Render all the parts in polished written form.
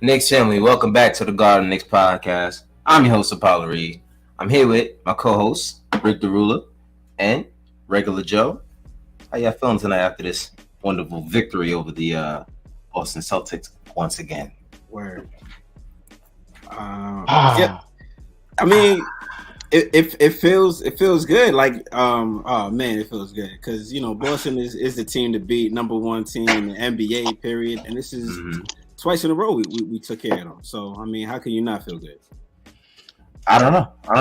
Knicks family, welcome back to the Garden Knicks podcast. I'm your host, Apollo Reed. I'm here with my co-host, Rick the Ruler, and Regular Joe. How y'all feeling tonight after this wonderful victory over the Boston Celtics once again? Word. Yeah. I mean, it feels good. Like, oh man, it feels good because Boston is the team to beat, number one team in the NBA. Period. And this is twice in a row we took care of them. So I mean, how can you not feel good? I don't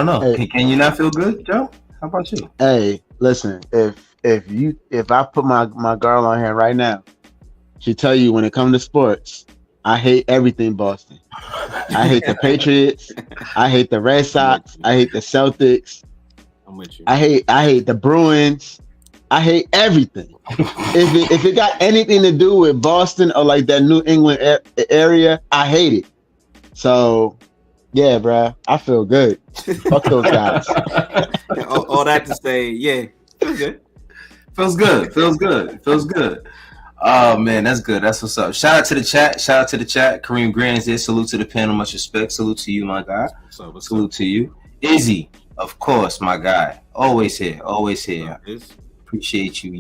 know. Hey, can you not feel good, Joe? How about you? Hey, listen. If I put my girl on here right now, she tell you when it comes to sports, I hate everything Boston. I hate the Patriots. I hate the Red Sox. I hate the Celtics. I'm with you. I hate the Bruins. I hate everything. if it got anything to do with Boston or like that New England area, I hate it. So, yeah, bruh, I feel good. Fuck those guys. all that to say, yeah, feels good. Feels good. Oh man, that's good. That's what's up. Shout out to the chat. Kareem Grant's there. Salute to the panel. Much respect. Salute to you, my guy. Salute to you. Izzy, of course, my guy. Always here. Appreciate you.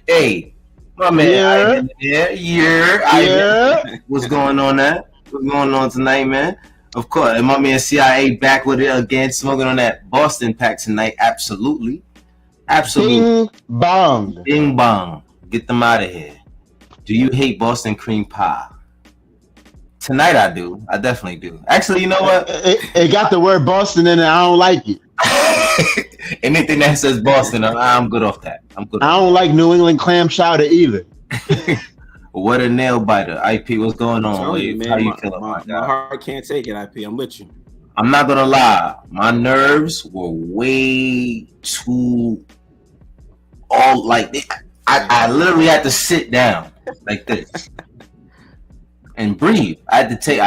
Hey, my man. Yeah. What's going on tonight, man? Of course. And my man CIA back with it again, smoking on that Boston pack tonight. Absolutely. Bing bong. Get them out of here. Do you hate Boston cream pie? Tonight I do. I definitely do. Actually, you know what? It got the word Boston in it. I don't like it. Anything that says Boston, I'm good off that. I don't like New England clam chowder either. What a nail biter. IP, what's going on? How you feeling, my heart can't take it, IP. I'm with you. I'm not going to lie. My nerves were way too... I literally had to sit down like this and breathe. I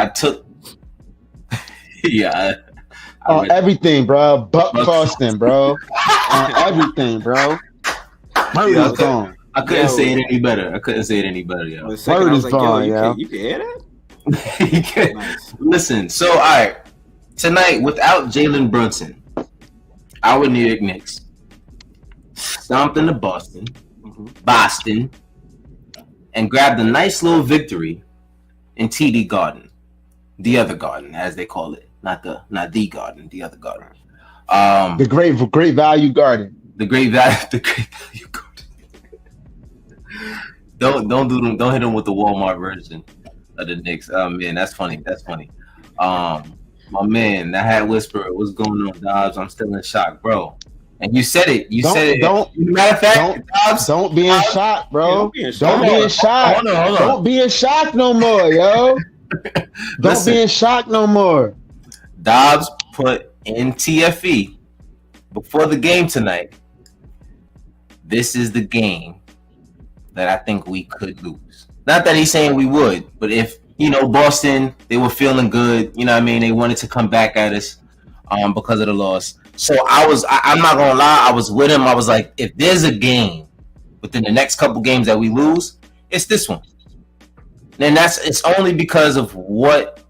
took everything, bro. Buck Boston, bro. Everything, bro. Word is gone. I couldn't say it any better. Yo. Word is gone, yo. You can hear that? You can. Nice. Listen, so all right. Tonight, without Jalen Brunson, our New York Knicks stomped into Boston, and grabbed a nice little victory in TD Garden, the other Garden, as they call it, not the Garden, the other Garden. The great value Garden. The great value Garden. Don't hit them with the Walmart version of the Knicks. Man, that's funny. My man, that hat whisperer, what's going on, Dobbs? I'm still in shock, bro. And you said it. Matter of fact, Dobbs, don't be in shock, bro. Don't be in shock. Hold on. Don't be in shock no more, yo. Don't be in shock no more. Dobbs put in TFE before the game tonight. This is the game that I think we could lose. Not that he's saying we would, but if Boston, they were feeling good. You know what I mean? They wanted to come back at us because of the loss. So I'm not gonna lie, I was with him. I was like, if there's a game within the next couple games that we lose, it's this one. And it's only because of what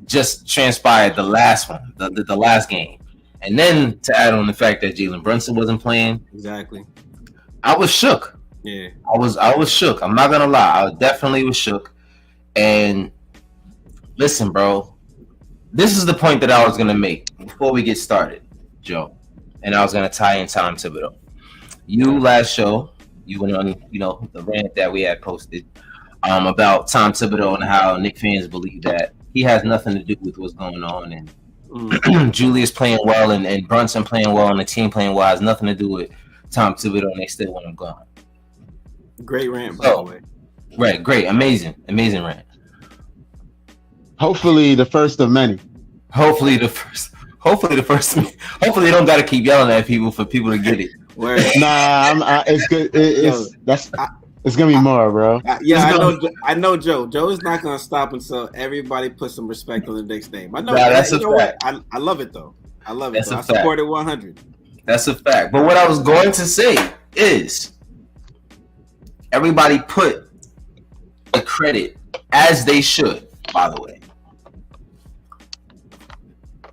just transpired the last one, the last game. And then to add on the fact that Jalen Brunson wasn't playing. Exactly. I was shook. Yeah. I was shook. I'm not gonna lie. I definitely was shook. And listen, bro. This is the point that I was going to make before we get started, Joe. And I was going to tie in Tom Thibodeau. You last show, you went on, the rant that we had posted about Tom Thibodeau and how Knicks fans believe that he has nothing to do with what's going on. And Julius playing well and Brunson playing well and the team playing well has nothing to do with Tom Thibodeau, and they still want him gone. Great rant, by the way. Right, great. Amazing rant. Hopefully the first of many. Hopefully the first. Hopefully they don't got to keep yelling at people for people to get it. Nah, it's good. It's gonna be more, bro. I know, Joe. Joe is not gonna stop until everybody puts some respect on the Knicks name. I know. That's a fact. I love it though. I fact. support it 100. That's a fact. But what I was going to say is, everybody put the credit as they should, by the way,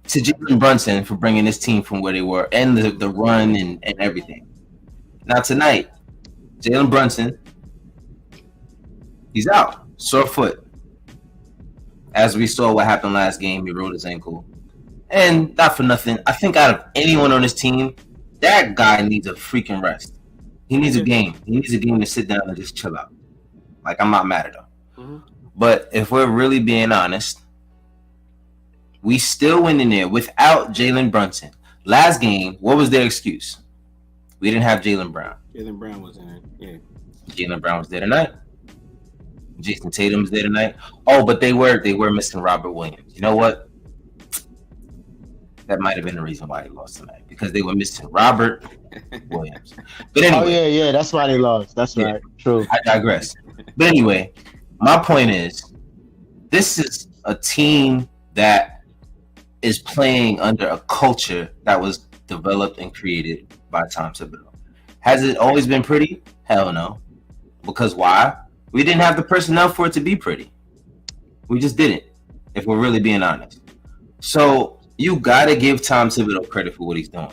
to Jalen Brunson for bringing this team from where they were and the run and everything. Now tonight, Jalen Brunson, he's out, sore foot. As we saw what happened last game, he rolled his ankle. And not for nothing, I think out of anyone on this team, that guy needs a freaking rest. He needs a game. He needs a game to sit down and just chill out. Like, I'm not mad at him. Mm-hmm. But if we're really being honest, we still went in there without Jalen Brunson. Last game, what was their excuse? We didn't have Jaylen Brown. Jaylen Brown was in it. Yeah. Jaylen Brown was there tonight. Jason Tatum was there tonight. Oh, but they were missing Robert Williams. You know what? That might have been the reason why they lost tonight, because they were missing Robert Williams. But anyway, yeah, that's why they lost. That's right. True. I digress. But anyway, my point is, this is a team that is playing under a culture that was developed and created by Tom Thibodeau. Has it always been pretty? Hell no. Because why? We didn't have the personnel for it to be pretty. We just didn't, if we're really being honest. So you got to give Tom Thibodeau credit for what he's doing.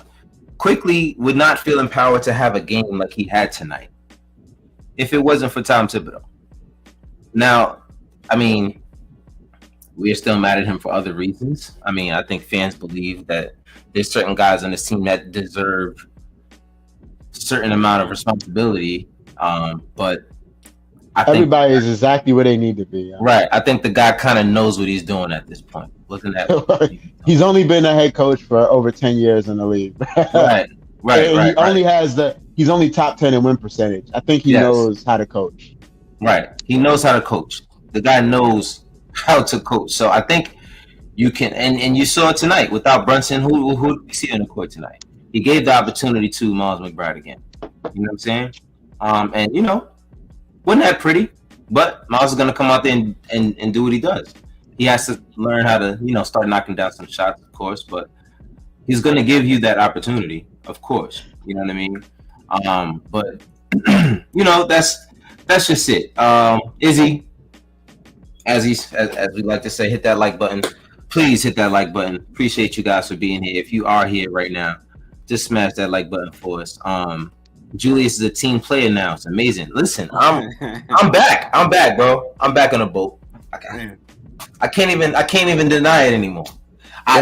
Quickly would not feel empowered to have a game like he had tonight if it wasn't for Tom Thibodeau. Now, I mean, we are still mad at him for other reasons. I mean, I think fans believe that there's certain guys on this team that deserve a certain amount of responsibility, but I think everybody is exactly where they need to be. Right. I think the guy kind of knows what he's doing at this point. Looking at he's only been a head coach for over 10 years in the league. Right. He's only top 10 in win percentage. I think he knows how to coach. Right. He knows how to coach. The guy knows how to coach. So I think you can, and you saw it tonight without Brunson. Who did we see on the court tonight? He gave the opportunity to Miles McBride again. You know what I'm saying? And you know, wasn't that pretty? But Miles is gonna come out there and do what he does. He has to learn how to, you know, start knocking down some shots, of course, but he's gonna give you that opportunity, of course. You know what I mean? But you know, that's just it. Izzy, as we like to say, hit that like button. Please hit that like button. Appreciate you guys for being here. If you are here right now, just smash that like button for us. Julius is a team player now. It's amazing. Listen, I'm back. I'm back, bro. I'm back on the boat. I can't even deny it anymore.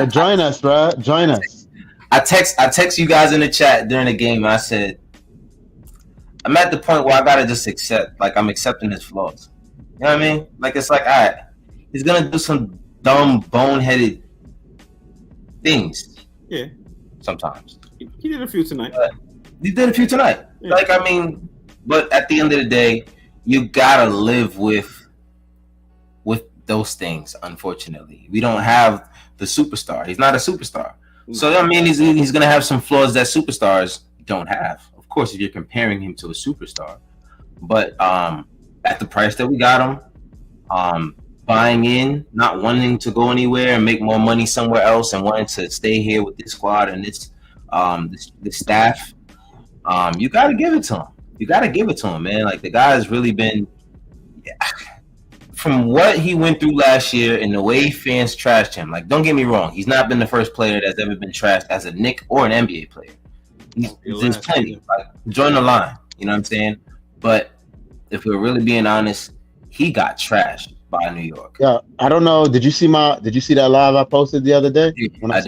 Join us, bro. Join us. I text you guys in the chat during the game. And I said, I'm at the point where I gotta just accept. Like, I'm accepting his flaws. You know what I mean? Like, it's like, all right, he's gonna do some dumb, boneheaded things. Yeah. Sometimes. He did a few tonight. He did a few tonight. Yeah. Like, I mean, but at the end of the day, you gotta live with those things. Unfortunately, we don't have the superstar. He's not a superstar. So I mean, he's gonna have some flaws that superstars don't have. Of course, if you're comparing him to a superstar, but at the price that we got him, buying in, not wanting to go anywhere and make more money somewhere else, and wanting to stay here with this squad and this staff. You got to give it to him. You got to give it to him, man. Like, the guy has really been, from what he went through last year and the way fans trashed him. Like, don't get me wrong. He's not been the first player that's ever been trashed as a Knick or an NBA player. There's plenty. Like, join the line. You know what I'm saying? But if we're really being honest, he got trashed by New York. Yeah, I don't know. Did you see that live I posted the other day when I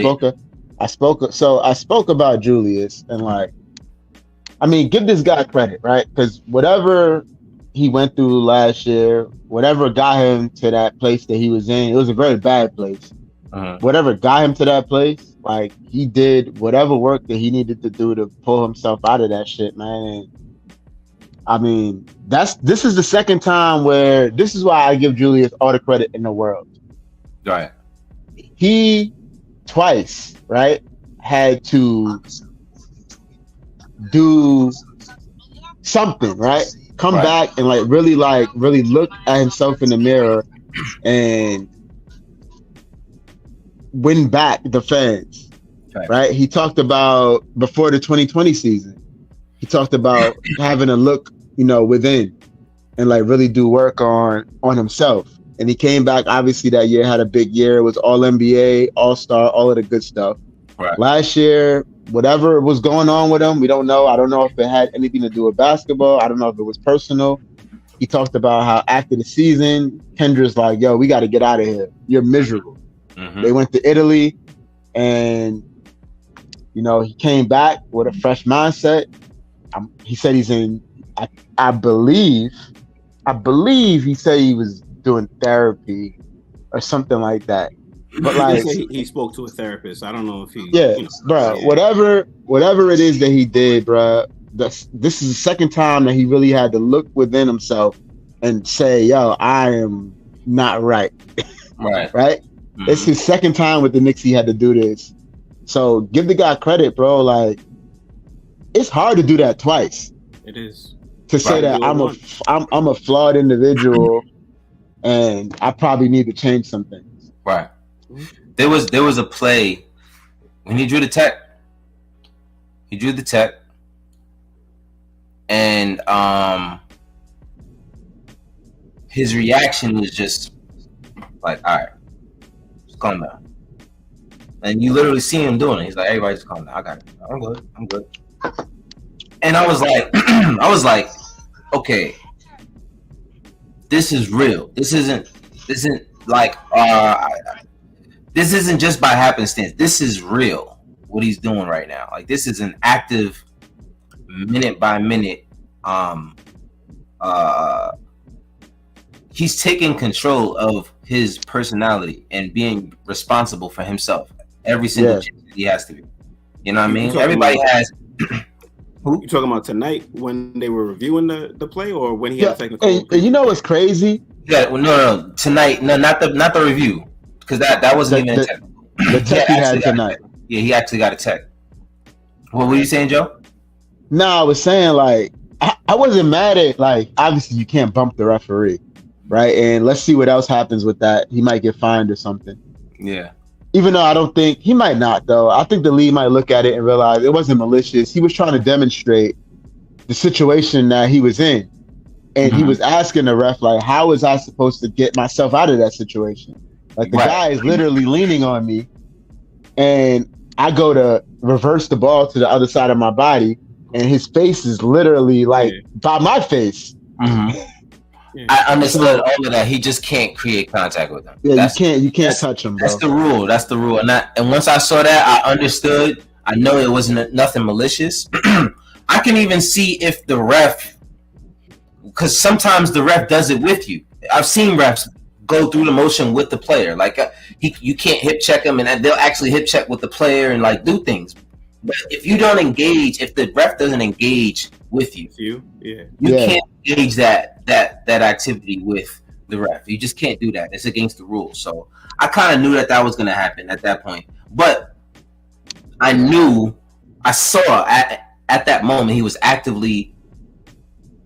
spoke about Julius, and like, I mean, give this guy credit, right? Because whatever he went through last year, whatever got him to that place that he was in, it was a very bad place. Whatever got him to that place, like, he did whatever work that he needed to do to pull himself out of that shit, man. And I mean, this is the second time where, this is why I give Julius all the credit in the world. Right. He twice, right, had to do something, right? Come back and really look at himself in the mirror and win back the fans, right? He talked about, before the 2020 season, he talked about having a look, within. and like really do work on himself. And he came back obviously that year, had a big year. It was all NBA, all-star, all of the good stuff. Right. Last year, whatever was going on with him, we don't know. I don't know if it had anything to do with basketball. I don't know if it was personal. He talked about how after the season, Kendra's like, yo, we got to get out of here. You're miserable. Mm-hmm. They went to Italy, and, you know, he came back with a fresh mindset. He said he's in, I believe he said he was doing therapy or something like that. But like he spoke to a therapist. I don't know if he, bro. Whatever it is that he did, bro. This is the second time that he really had to look within himself and say, "Yo, I am not right." Right. Right. Mm-hmm. It's his second time with the Knicks. He had to do this. So give the guy credit, bro. Like, it's hard to do that twice. It is to say that I'm a flawed individual and I probably need to change some things. Right. There was a play when he drew the tech. He drew the tech, and his reaction was just like, "All right, just calm down." And you literally see him doing it. He's like, "Everybody, just calm down. I got it. I'm good." And I was like, okay, this is real. This isn't like this isn't just by happenstance. This is real. What he's doing right now, like this is an active, minute by minute. He's taking control of his personality and being responsible for himself every single chance he has to be. You know what I mean? Everybody has. Who? You talking about tonight when they were reviewing the play, or when he had a technical? And you know what's crazy? Yeah, well, no, tonight, no, not the review, because that wasn't even a technical. The tech he had tonight. Yeah, he actually got a tech. What were you saying, Joe? No, I was saying like I wasn't mad at, like, obviously you can't bump the referee, right? And let's see what else happens with that. He might get fined or something. Yeah. Even though I don't think he might not, though. I think the league might look at it and realize it wasn't malicious. He was trying to demonstrate the situation that he was in. And he was asking the ref, like, how was I supposed to get myself out of that situation? Like, the guy is literally leaning on me, and I go to reverse the ball to the other side of my body, and his face is literally, like, by my face. Mm-hmm. Yeah. I understood all of that. He just can't create contact with him. Yeah, you can't touch him, bro. That's the rule. And once I saw that, I understood. I know it wasn't nothing malicious. I can even see if the ref, because sometimes the ref does it with you. I've seen refs go through the motion with the player. Like you can't hip check them, and they'll actually hip check with the player and like do things. But if you don't engage, if the ref doesn't engage with you, you can't engage that activity with the ref. You just can't do that. It's against the rules. So I kind of knew that was going to happen at that point. But I saw at that moment he was actively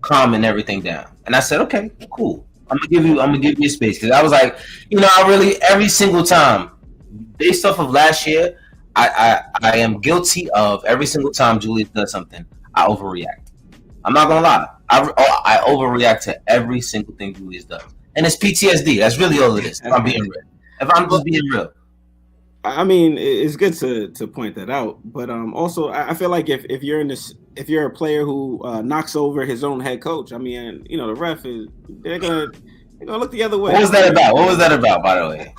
calming everything down, and I said, okay, cool. I'm gonna give you space, because I was like, I really, every single time, based off of last year, I am guilty of every single time Julius does something, I overreact. I'm not gonna lie. I overreact to every single thing Julius does, and it's PTSD. That's really all it is. If I'm being real. If I'm just being real. I mean, it's good to point that out, but also I feel like if you're a player who knocks over his own head coach, I mean, the ref they're gonna look the other way. What was that about? By the way,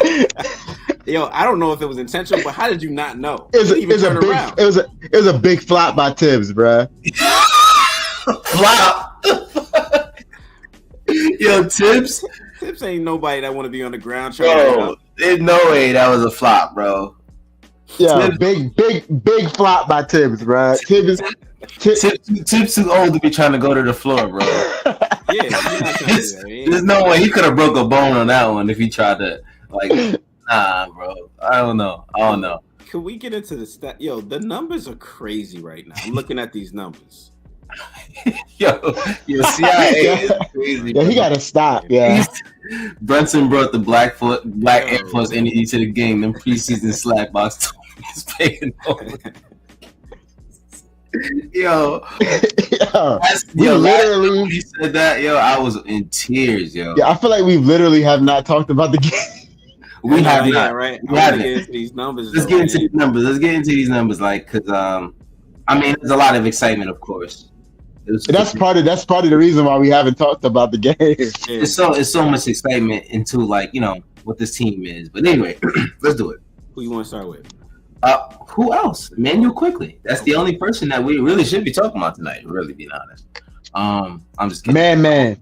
yo, I don't know if it was intentional, but how did you not know? It was a big flop by Tibbs, bruh. Flop. Yo, Tibbs ain't nobody that want to be on the ground. Bro, there's no way that was a flop, bro. Yeah, big flop by Tibbs, bro. Tibbs too old to be trying to go to the floor, bro. There's no way he could have broke a bone on that one if he tried to. Like, nah, bro. I don't know. Can we get into the stat? Yo, the numbers are crazy right now. I'm looking at these numbers. Yo, CIA is crazy. Yeah, he gotta stop. Yeah, Brunson brought the black Air Force energy to the game. Them preseason slack box is paying over. Yo, Yeah, when you said that, yo, I was in tears, yo. Yeah, I feel like we literally have not talked about the game. We have not. Yeah, right. We haven't. Get into these numbers. Let's get into these numbers, like, because I mean, there's a lot of excitement, of course. That's part of the reason why we haven't talked about the game. It's so much excitement into, like, you know, what this team is. But anyway, let's do it. Who you want to start with? Who else? Emmanuel Quickly. That's the only person that we really should be talking about tonight. Really, being honest. I'm just kidding. Man.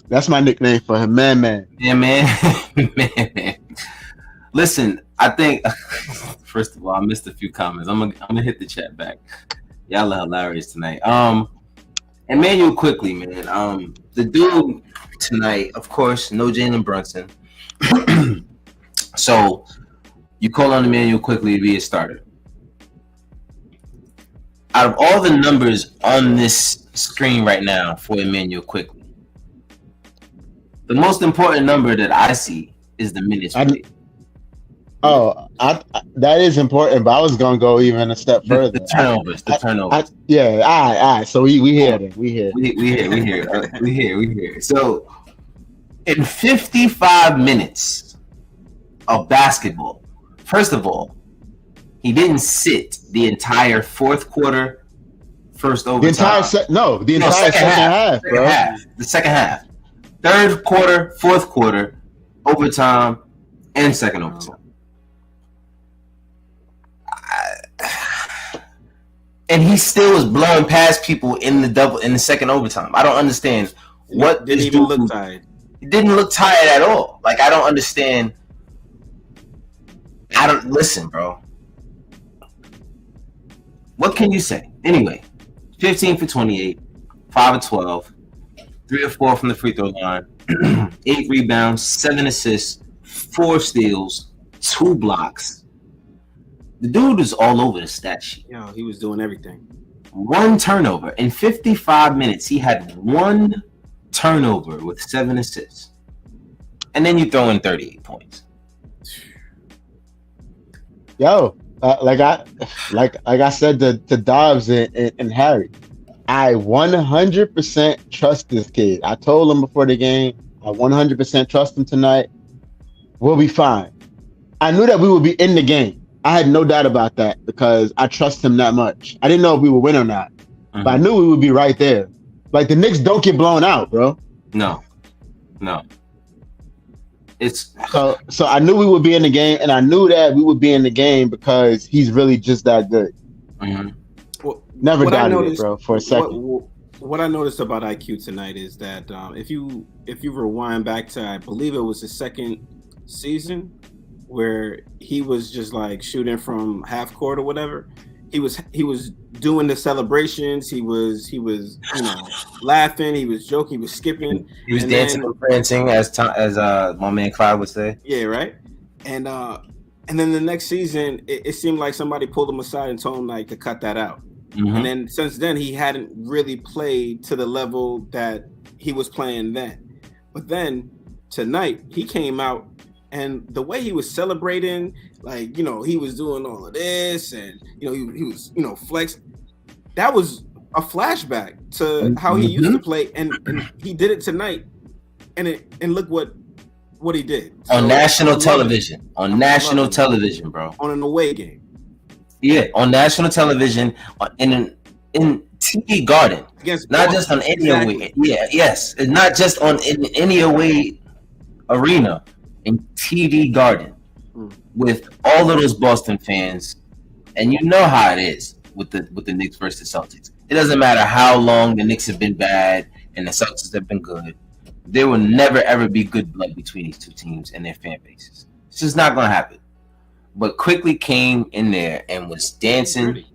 That's my nickname for him. Man. Yeah, man. Listen, I think first of all, I missed a few comments. I'm gonna hit the chat back. Y'all are hilarious tonight. Emmanuel Quickly, man. The dude tonight, of course, no Jalen Brunson. So you call on Emmanuel Quickly to be a starter. Out of all the numbers on this screen right now for Emmanuel Quickly, the most important number that I see is the minutes played. That is important, but I was gonna go even a step further. The turnovers. All right. So we hear it. We hear. So, in 55 minutes of basketball, first of all, he didn't sit the entire fourth quarter, first overtime. The entire second half, bro. The second half, third quarter, fourth quarter, overtime, and second overtime. And he still was blowing past people in the second overtime. I don't understand what didn't even look tired. He didn't look tired at all. Like, I don't understand. Listen, bro. What can you say? Anyway, 15 for 28, 5 of 12, 3 or 4 from the free throw line, 8 rebounds, 7 assists, 4 steals, 2 blocks. The dude is all over the stat sheet. Yo, he was doing everything. 1 turnover. In 55 minutes, he had 1 turnover with 7 assists. And then you throw in 38 points. Yo, like I said to Dobbs and Harry, I 100% trust this kid. I told him before the game, I 100% trust him tonight. We'll be fine. I knew that we would be in the game. I had no doubt about that because I trust him that much. I didn't know if we would win or not, but I knew we would be right there. Like, the Knicks don't get blown out, bro. No. It's so I knew we would be in the game, and I knew that we would be in the game because he's really just that good. Mm-hmm. Well, never doubted it, bro, for a second. What I noticed about IQ tonight is that if you rewind back to, I believe it was the second season, where he was just like shooting from half court or whatever, he was doing the celebrations. He was laughing. He was joking. He was skipping. He was dancing and prancing, as my man Clyde would say. Yeah, right. And then the next season, it seemed like somebody pulled him aside and told him like to cut that out. Mm-hmm. And then since then, he hadn't really played to the level that he was playing then. But then tonight, he came out. And the way he was celebrating, like, he was doing all of this and, he was, flex. That was a flashback to how he used to play. And he did it tonight. And look what he did. On national television. On national television, bro. On an away game. Yeah, on national television in TD Garden. Not just on any away. Yeah, yes. It's not just in any away arena. In TD Garden with all of those Boston fans, and you know how it is with the Knicks versus Celtics. It doesn't matter how long the Knicks have been bad and the Celtics have been good. There will never ever be good blood between these two teams and their fan bases. It's just not going to happen. But Quickly came in there and was dancing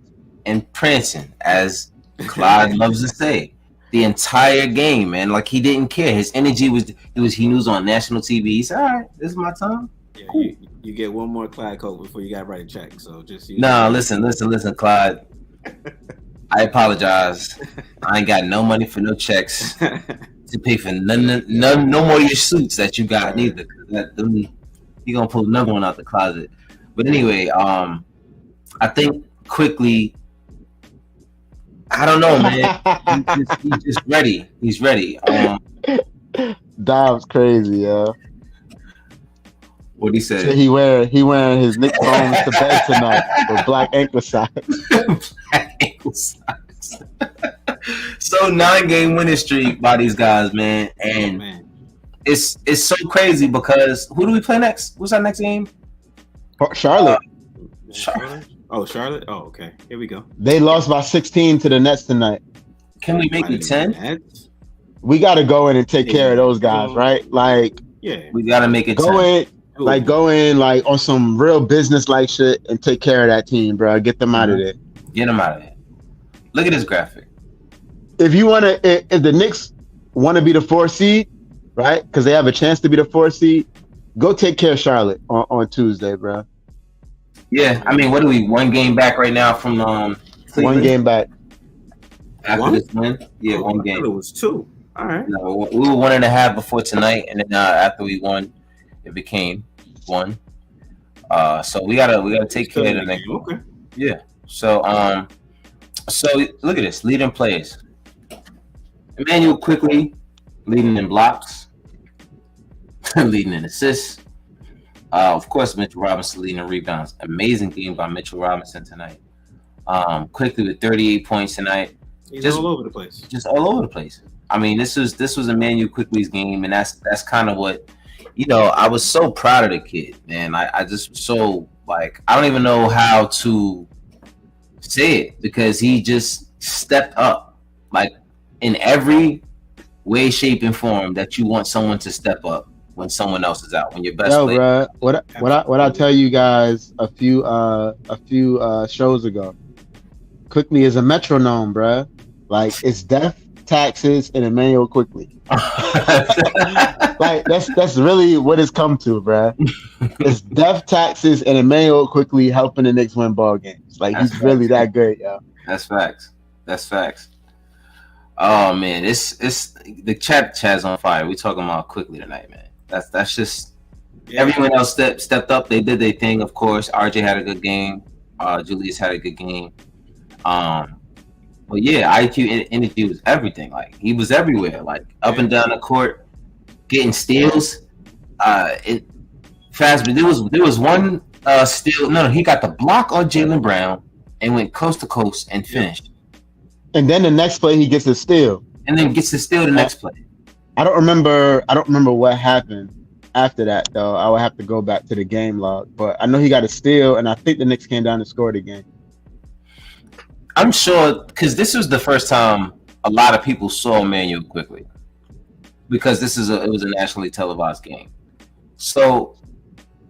and prancing, as Clyde loves to say, the entire game, man. Like, he didn't care. His energy was he was on national TV. He said, all right, this is my time. Yeah, cool. You get one more Clyde Coke before you got to write a check. So just listen, Clyde. I apologize. I ain't got no money for no checks to pay for none no more of your suits that you got neither. He gonna pull another one out the closet. But anyway, I think Quickly I don't know, man. He's just ready. He's ready. Dom's crazy, yo. What he So said? he wearing his Knicks bones to bed tonight with black ankle socks. Black ankle socks. So 9-game winning streak by these guys, man, and Man. it's so crazy because who do we play next? What's our next game? Charlotte. Charlotte. Oh, Charlotte. Oh, okay. Here we go. They lost by 16 to the Nets tonight. Can we make it 10? We got to go in and take care of those guys, right? Like, Yeah, We gotta make it go 10. in, like go in, like on some real business like shit, and take care of that team, bro. Get them out of there. Get them out of there. Look at this graphic. If you want to, if the Knicks want to be the 4th seed, right? Because they have a chance to be the 4th seed. Go take care of Charlotte on Tuesday, bro. Yeah, I mean, what are we? 1 game back right now from Cleveland? 1 game back. After this win? Yeah, 1 I game. thought it was 2. All right. No, we were 1.5 before tonight, and then after we won, it became 1. So we gotta take care of the next one. Okay. Yeah. So so look at this, leading players. Emmanuel quickly leading in blocks, leading in assists. Of course, Mitchell Robinson leading in rebounds. Amazing game by Mitchell Robinson tonight. Quickly with 38 points tonight. He's all over the place. Just all over the place. I mean, this was Emmanuel Quickly's game, and that's kind of what, I was so proud of the kid, man. I just so like I don't even know how to say it because he just stepped up, like in every way, shape, and form that you want someone to step up when someone else is out. When your best player. Bro, what I tell you guys a few shows ago. Quickly is a metronome, bro. Like it's death, taxes, and Emmanuel Quickly. Like that's really what it's come to, bro. It's death, taxes, and Emmanuel Quickly helping the Knicks win ball games. Like he's really that good, yo. That's facts. That's facts. Oh man, it's the chat's on fire. We talking about Quickly tonight, man. That's just everyone else stepped up. They did their thing, of course. RJ had a good game. Julius had a good game. But yeah, IQ energy was everything. Like he was everywhere, like up and down the court, getting steals. Fast, but there was one steal. No, he got the block on Jaylen Brown and went coast to coast and finished. And then the next play he gets a steal. And then gets to steal the next play. I don't remember what happened after that though. I would have to go back to the game log, but I know he got a steal, and I think the Knicks came down and scored again. I'm sure because this was the first time a lot of people saw Emmanuel Quickly because it was a nationally televised game. So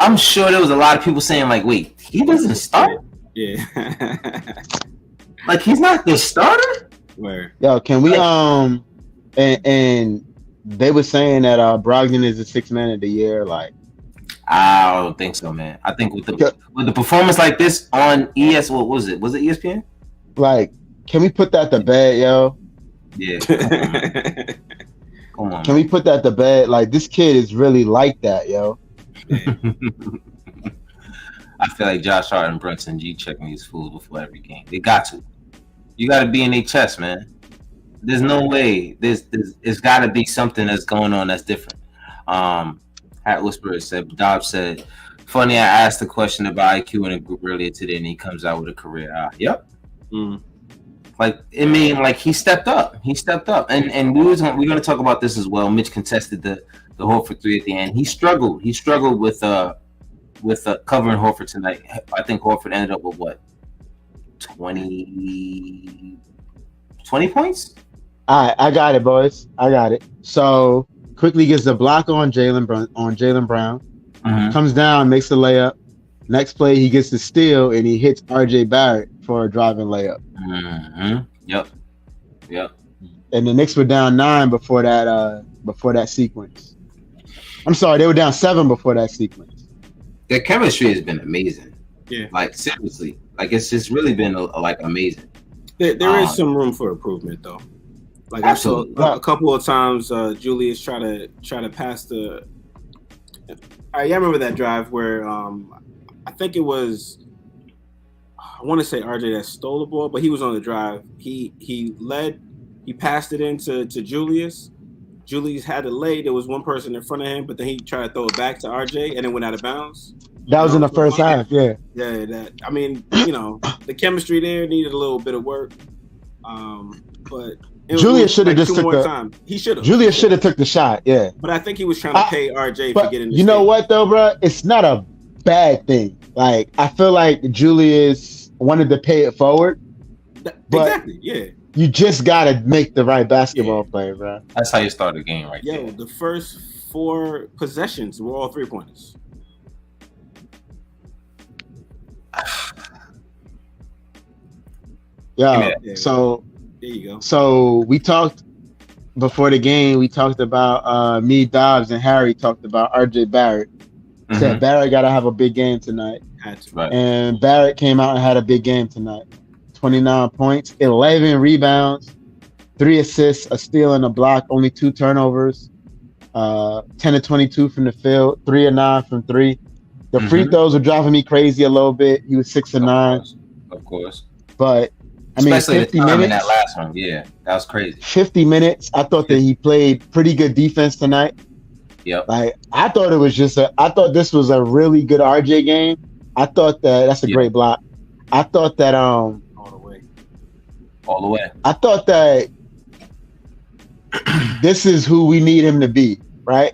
I'm sure there was a lot of people saying like, "Wait, he doesn't start? Yeah, like he's not the starter." Where? Yo, can we and they were saying that Brogdon is the 6th man of the year. Like, I don't think so, man. I think with the performance like this on what was it? Was it ESPN? Like, can we put that to bed, yo? Yeah. Come on. Can we put that to bed? Like, this kid is really like that, yo. I feel like Josh Hart and Brunson G checking these fools before every game. They got to. You got to be in their chest, man. There's no way. It's got to be something that's going on that's different. Hat Whisperer said, Dobbs said, funny, I asked a question about IQ in a group earlier today, and he comes out with a career. Yep. Like, I mean, like he stepped up. And we're going to talk about this as well. Mitch contested the Horford 3 at the end. He struggled with covering Horford tonight. I think Horford ended up with what? 20 points? All right, I got it, boys. I got it. So Quickly gets the block on Jaylen Brown. Mm-hmm. Comes down, makes a layup. Next play, he gets the steal and he hits RJ Barrett for a driving layup. Mm-hmm. Yep. And the Knicks were down 9 before that sequence. I'm sorry, they were down 7 before that sequence. Their chemistry has been amazing. Yeah. Like seriously, like it's just really been like amazing. There is some room for improvement, though. Like absolutely. I saw a couple of times, Julius try to pass the. I remember that drive where I think it was I want to say RJ that stole the ball, but he was on the drive. He led, he passed it into Julius. Julius had to lay. There was one person in front of him, but then he tried to throw it back to RJ and it went out of bounds. That was in the first half, yeah. Yeah, that. I mean, the chemistry there needed a little bit of work. But Julius should have just took the time. He should have. Julius should have took the shot, yeah. But I think he was trying to pay RJ for getting. You know what though, bro? It's not a bad thing. Like I feel like Julius wanted to pay it forward. Exactly. Yeah. You just gotta make the right basketball play, bro. That's how you start a game, right? Yo, the first 4 possessions were all 3-pointers. Yeah. So there you go. So we talked before the game. We talked about me, Dobbs, and Harry talked about RJ Barrett. Said Barrett got to have a big game tonight. Right. And Barrett came out and had a big game tonight. 29 points, 11 rebounds, 3 assists, a steal and a block, only 2 turnovers, 10 of 22 from the field, 3 of 9 from 3. The free throws were driving me crazy a little bit. He was 6 of 9. Of course. But I mean, especially 50 the time minutes in that last one. Yeah, that was crazy. 50 minutes. I thought that he played pretty good defense tonight. Yep. Like I thought this was a really good RJ game. I thought that's a great block. I thought that all the way. I thought that this is who we need him to be, right?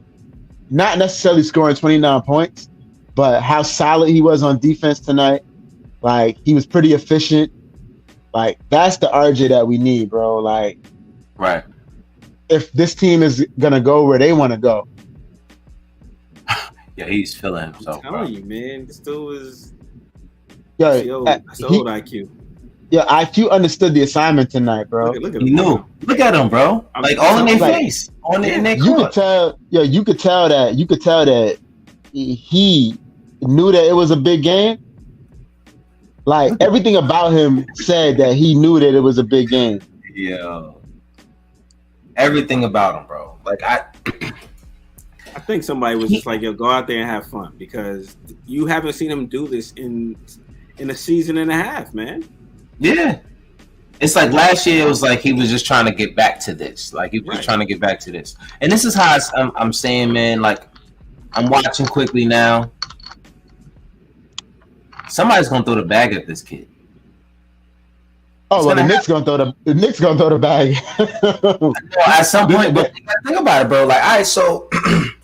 Not necessarily scoring 29 points, but how solid he was on defense tonight. Like he was pretty efficient. Like that's the RJ that we need, bro. Like, right. If this team is gonna go where they want to go. Yeah, he's feeling himself. I'm telling you, man. This dude is. Yo, that's the old IQ. Yeah, IQ understood the assignment tonight, bro. Look at he him. knew. Look at him, bro. Like all in their face, on in their You could tell. Yeah, you could tell that he knew that it was a big game. Like everything about him said that he knew that it was a big game. Yeah. Everything about him, bro. Like I think somebody was just like, "Yo, go out there and have fun," because you haven't seen him do this in a season and a half, man. Yeah. It's like last year, it was like he was just trying to get back to this. Like he was just trying to get back to this. And this is how I'm saying, man, like I'm watching quickly now. Somebody's going to throw the bag at this kid. Oh, well, the Knicks gonna throw the bag. At some point, but think about it, bro. Like, all right, so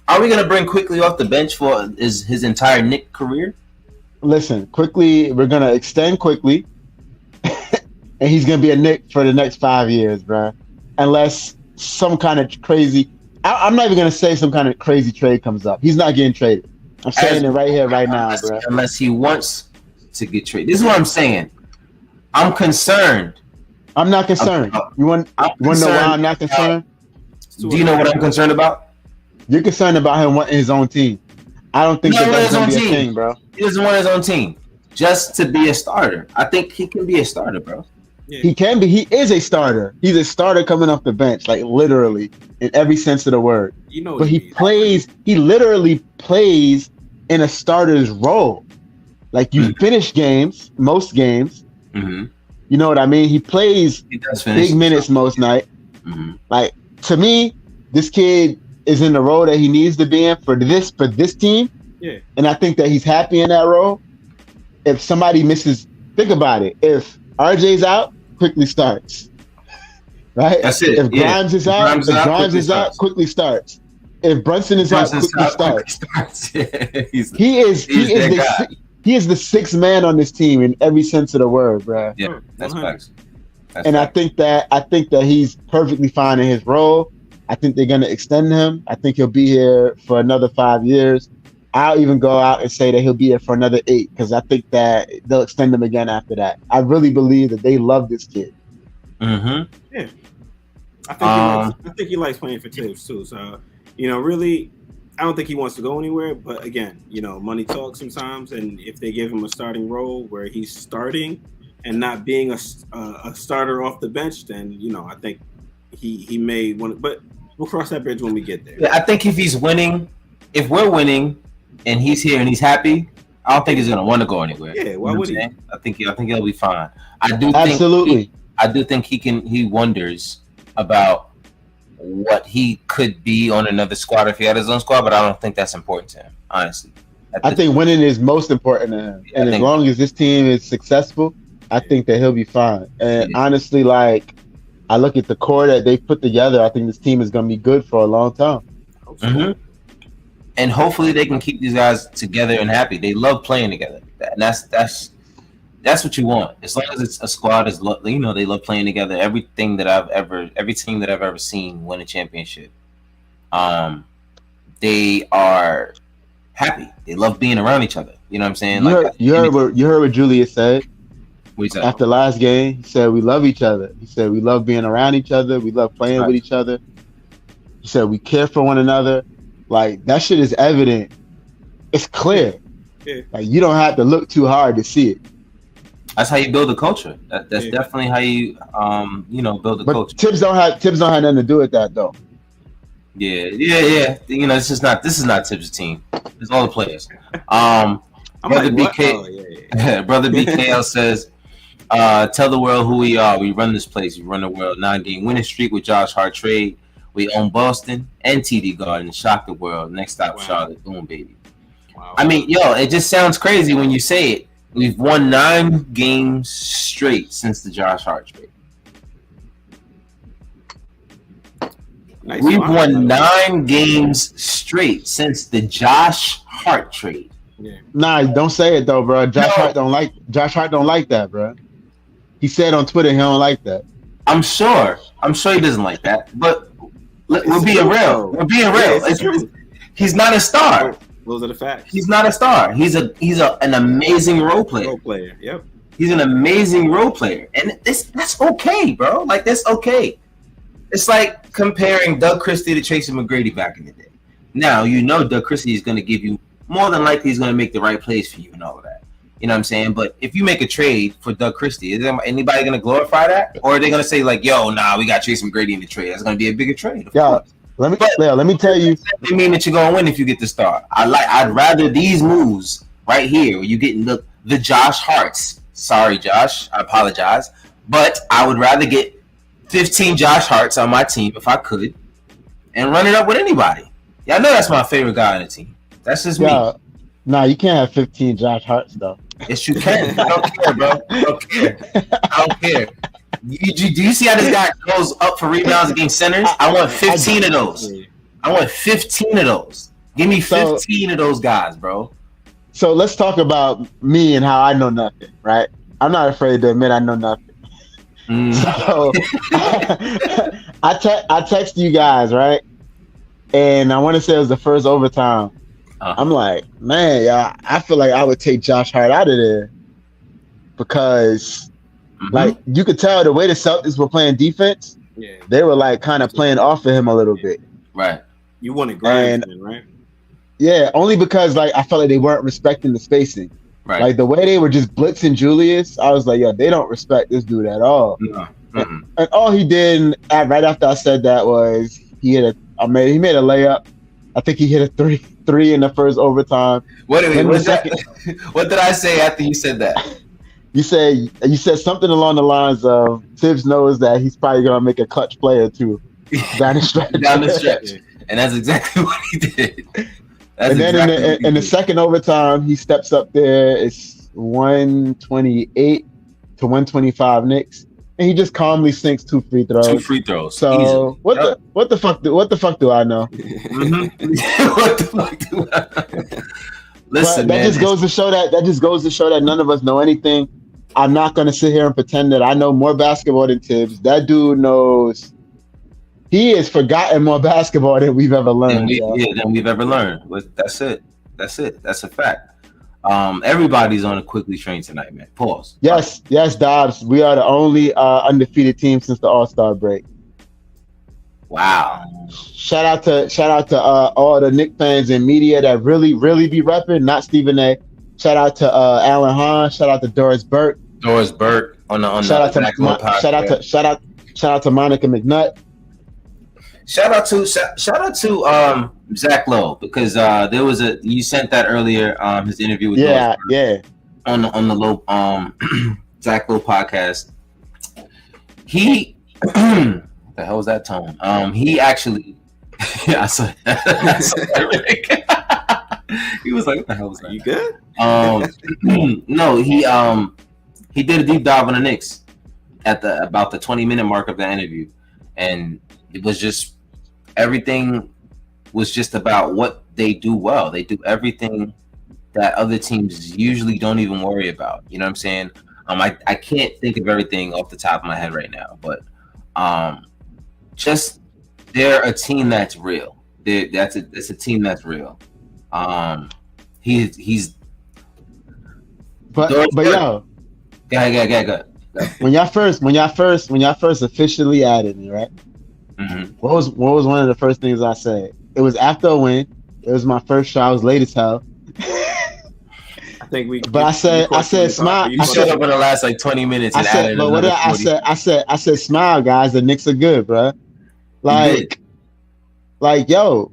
are we gonna bring Quickly off the bench for his entire Knick career? Listen, Quickly, we're gonna extend Quickly, and he's gonna be a Knick for the next 5 years, bro. Unless some kind of crazy, I'm not even gonna say some kind of crazy trade comes up. He's not getting traded. I'm saying it right here, right now, bro. Unless he wants to get traded. This is what I'm saying. I'm concerned. I'm not concerned. You want to know why I'm not concerned? Do you know what I'm concerned about? You're concerned about him wanting his own team. I don't think that's going to be a thing, bro. He doesn't want his own team just to be a starter. I think he can be a starter, bro. Yeah. He can be. He is a starter. He's a starter coming off the bench, like literally in every sense of the word. You know, but he literally plays in a starter's role. Like you finish games, most games. Mm-hmm. You know what I mean? He plays big minutes most night. Mm-hmm. Like to me, this kid is in the role that he needs to be in for this team. Yeah. And I think that he's happy in that role. If somebody misses, think about it. If RJ's out, Quickly starts. Right? That's it. If Grimes is out, Quickly starts. If Brunson is out, Quickly starts. He is the sixth man on this team in every sense of the word, bro. Yeah, that's facts. I think that he's perfectly fine in his role. I think they're going to extend him. I think he'll be here for another 5 years. I'll even go out and say that he'll be here for another 8 because I think that they'll extend him again after that. I really believe that they love this kid. Mm-hmm. Yeah, I think he likes playing for Tibbs too. So really. I don't think he wants to go anywhere, but again, money talks sometimes, and if they give him a starting role where he's starting and not being a starter off the bench, then I think he may want to. But we'll cross that bridge when we get there. Yeah, I think if we're winning, and he's here and he's happy, I don't think he's gonna want to go anywhere. Yeah, why would he? I think he'll be fine. I do Absolutely. think he wonders about what he could be on another squad if he had his own squad, but I don't think that's important to him, honestly. I think winning is most important to him. And as long as this team is successful, I think that he'll be fine. And honestly, like, I look at the core that they put together, I think this team is going to be good for a long time. Mm-hmm. And hopefully they can keep these guys together and happy. They love playing together. And that's what you want. As long as it's a squad, they love playing together. Every team that I've ever seen win a championship, they are happy. They love being around each other. You know what I'm saying? You heard what Julius said after last game. He said we love each other. He said we love being around each other. We love playing with each other. He said we care for one another. Like, that shit is evident. It's clear. Yeah. Like, you don't have to look too hard to see it. That's how you build a culture. That's definitely how you build a culture. Tibbs don't have nothing to do with that though. Yeah. This is not Tibbs' team. It's all the players. Brother BKL says, tell the world who we are. We run this place. We run the world. 9-game winning streak with Josh Hart trade. We own Boston and TD Garden. Shock the world. Next stop, Charlotte. Boom, baby. Wow. I mean, it just sounds crazy when you say it. We've won 9 games straight since the Josh Hart trade. We've won 9 games straight since the Josh Hart trade. Yeah. Nah, don't say it though, bro. Josh Hart don't like that, bro. He said on Twitter he don't like that. I'm sure he doesn't like that. But we're being real. He's not a star. Those are the facts. He's not a star. He's an amazing role player. Yep. He's an amazing role player, and that's okay, bro. Like, that's okay. It's like comparing Doug Christie to Tracy McGrady back in the day. Now Doug Christie is going to give you more than likely he's going to make the right plays for you and all of that. You know what I'm saying? But if you make a trade for Doug Christie, is anybody going to glorify that, or are they going to say like, "Yo, nah, we got Tracy McGrady in the trade"? That's going to be a bigger trade. Let me tell you. They mean that you're going to win if you get the star. I'd rather these moves right here, where you getting the Josh Harts. Sorry, Josh, I apologize, but I would rather get 15 Josh Harts on my team if I could, and run it up with anybody. Yeah, I know that's my favorite guy on the team. That's just me. Nah, you can't have 15 Josh Harts though. Yes, you can. I don't care, bro. I don't care. Do you see how this guy goes up for rebounds against centers? I want 15 of those. I want 15 of those. Give me 15 of those guys, bro. So let's talk about me and how I know nothing, right? I'm not afraid to admit I know nothing. So I text you guys, right? And I want to say it was the first overtime. I'm like, man, y'all, I feel like I would take Josh Hart out of there because, like, you could tell the way the Celtics were playing defense. Yeah, they were like kind of playing off of him a little bit. Right. You want to grind him, right? Yeah, only because like I felt like they weren't respecting the spacing. Right. Like the way they were just blitzing Julius, I was like, yo, they don't respect this dude at all. No. And all he did right after I said that was he made a layup. I think he hit a three in the first overtime. What did I say after you said that? You said something along the lines of Tibbs knows that he's probably gonna make a clutch play or two down the stretch. And that's exactly what he did. And then in the second overtime, he steps up there. It's 128 to 125 Knicks, and he just calmly sinks 2 free throws. 2 free throws. So what the fuck do I know? What the fuck do I know? Listen, that just goes to show that none of us know anything. I'm not gonna sit here and pretend that I know more basketball than Tibbs. That dude knows. He has forgotten more basketball than we've ever learned. Than we've ever learned. That's it. That's a fact. Everybody's on a quickly train tonight, man. Pause. Yes, Dobbs. We are the only undefeated team since the All-Star break. Wow. Shout out to all the Knicks fans and media that really be repping, not Stephen A. Shout out to Alan Hahn. Shout out to Doris Burke. On the shout out to Monica McNutt. Shout out to Zach Lowe, because there was you sent that earlier, his interview with on the Lowe Zach Lowe podcast. He the hell was that tone? He actually I saw he was like, what the hell was that? You good? No, he did a deep dive on the Knicks at about the 20-minute mark of the interview, and it was just everything was just about what they do well. They do everything that other teams usually don't even worry about. You know what I'm saying? I can't think of everything off the top of my head right now, but just they're a team that's real. It's a team that's real. He's but yo, go ahead. When y'all first officially added me, right? Mm-hmm. What was one of the first things I said? It was after a win. It was my first show. I was late as hell. I think we. But I said, smile. You showed up in the last like 20 minutes. And I said, smile, guys. The Knicks are good, bro. Like, yo,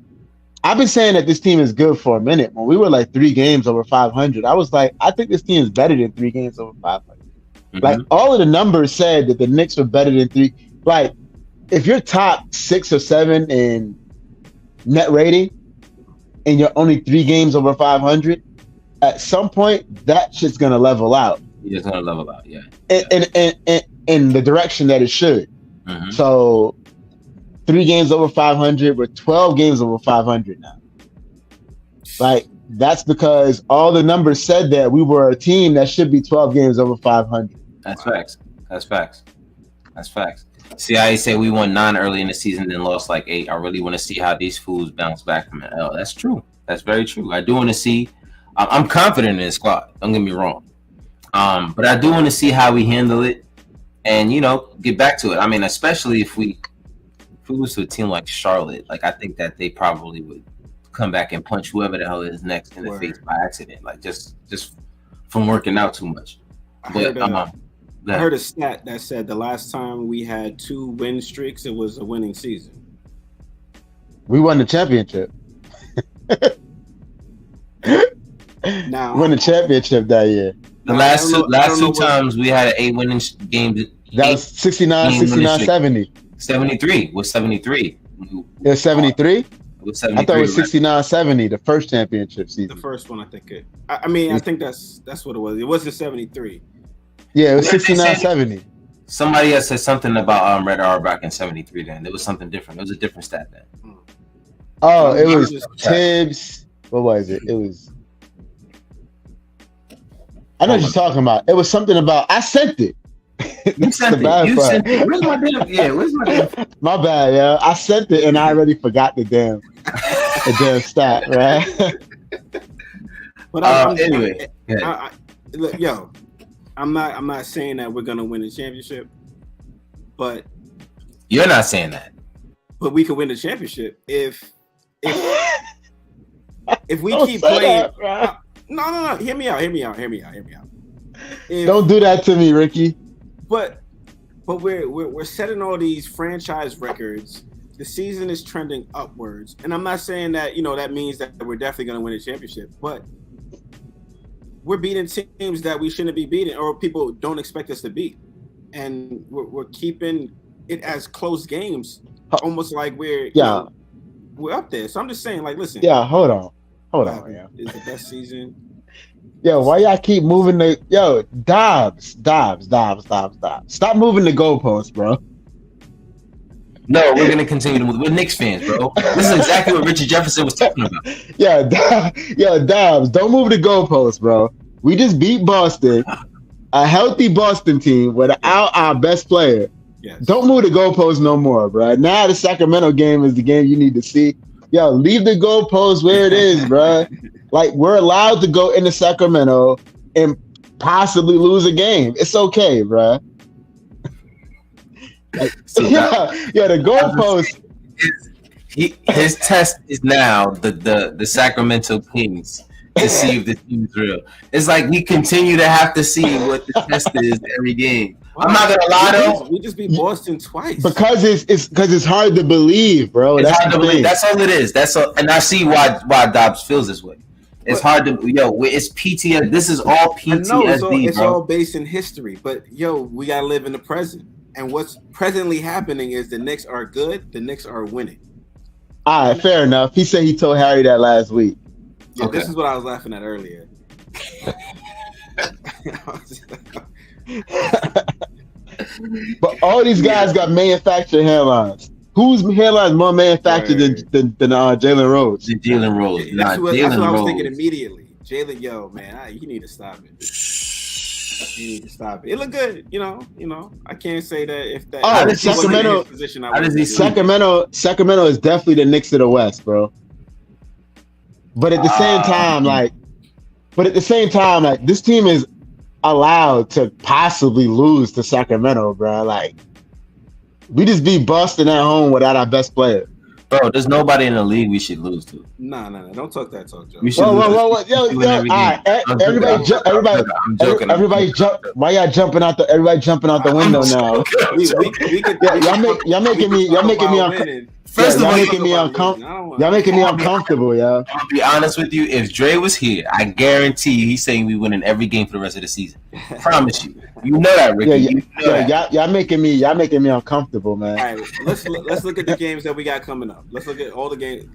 I've been saying that this team is good for a minute. When we were like 3 games over 500, I was like, I think this team is better than 3 games over 500. Mm-hmm. Like, all of the numbers said that the Knicks were better than 3. Like, if you're top 6 or 7 in net rating and you're only 3 games over 500, at some point that shit's gonna level out. It's gonna level out, yeah. In the direction that it should. Mm-hmm. So 3 games over 500, we're 12 games over 500 now. Like, that's because all the numbers said that we were a team that should be 12 games over 500. That's facts. See, I say we won 9 early in the season, then lost like 8. I really want to see how these fools bounce back from an L. That's true. That's very true. I do want to see. I'm confident in the squad. Don't get me wrong. But I do want to see how we handle it, and get back to it. I mean, especially if we lose to a team like Charlotte, like I think that they probably would come back and punch whoever the hell is next in the face by accident, like just from working out too much. I heard a stat that said the last time we had 2 win streaks, it was a winning season. We won the championship. Now, we won the championship that year. The last two times we had an 8 winning game. That was 69, 70. 73 was 73. It was 73? It was 73. I thought it was 69, 70, the first championship season. The first one, I think it. I mean, I think that's what it was. It wasn't 73. Yeah, it was 69, 70. Somebody else said something about Red Auerbach in 73 then. There was something different. It was a different stat then. Oh, it was Tibbs. What was it? It was... I know what you're talking about. It was something about... I sent it. You sent it. Where's my damn... Yeah, where's my damn... My bad, yeah. I sent it and I already forgot the damn stat, right? But anyway. Look, yo, I'm not saying that we're gonna win the championship, but you're not saying that. But we can win the championship if we keep playing. That, no. Hear me out. Don't do that to me, Ricky. But we're setting all these franchise records. The season is trending upwards, and I'm not saying that that means that we're definitely going to win a championship, but we're beating teams that we shouldn't be beating, or people don't expect us to beat, and we're keeping it as close games, almost like we're up there. So I'm just saying, like, listen. Yeah, hold on, yeah. It's the best season. Yo, why y'all keep moving the Dobbs? Stop moving the goalposts, bro. No, we're gonna continue to move. We're Knicks fans, bro. This is exactly what Richard Jefferson was talking about. Dobbs, don't move the goalposts, bro. We just beat Boston, a healthy Boston team without our best player. Yes. Don't move the goalposts no more, bro. Now the Sacramento game is the game you need to see. Yo, leave the goalposts where it is, bro. Like, we're allowed to go into Sacramento and possibly lose a game. It's okay, bro. The goalpost. His test is now the Sacramento Kings to see if the team is real. It's like we continue to have to see what the test is every game. I'm not gonna lie though. We just beat Boston twice because it's hard to believe, bro. It's That's hard the to believe. thing. That's all it is. That's all, and I see why Dobbs feels this way. It's hard to it's PTSD. This is all PTSD. I know it's bro. all based in history, but we gotta live in the present. And what's presently happening is the Knicks are good. The Knicks are winning. All right, fair enough. He said he told Harry that last week. Yeah, okay. This is what I was laughing at earlier. But all these guys got manufactured hairlines. Whose hairline is more manufactured than Jalen Rose? Jalen Rose. That's what I was thinking immediately. Jalen, man, you need to stop it. You need to stop it. It looked good, you know. I can't say that if that. Oh, Sacramento. Sacramento is definitely the Knicks of the West, bro. But at the same time, like this team is allowed to possibly lose to Sacramento, bro. Like we just beat Boston at home without our best player. Bro, there's nobody in the league we should lose to. No. Don't talk that talk, Joe. Whoa. Everybody jump. Why y'all jumping out everybody jumping out the window now? Y'all making me uncomfortable. First of all, y'all making me uncomfortable, y'all. I'll be honest with you. If Dre was here, I guarantee you he's saying we win in every game for the rest of the season. Promise you. You know that, Ricky. Y'all making me uncomfortable, man. All right, let's look at the games that we got coming up. Let's look at all the games.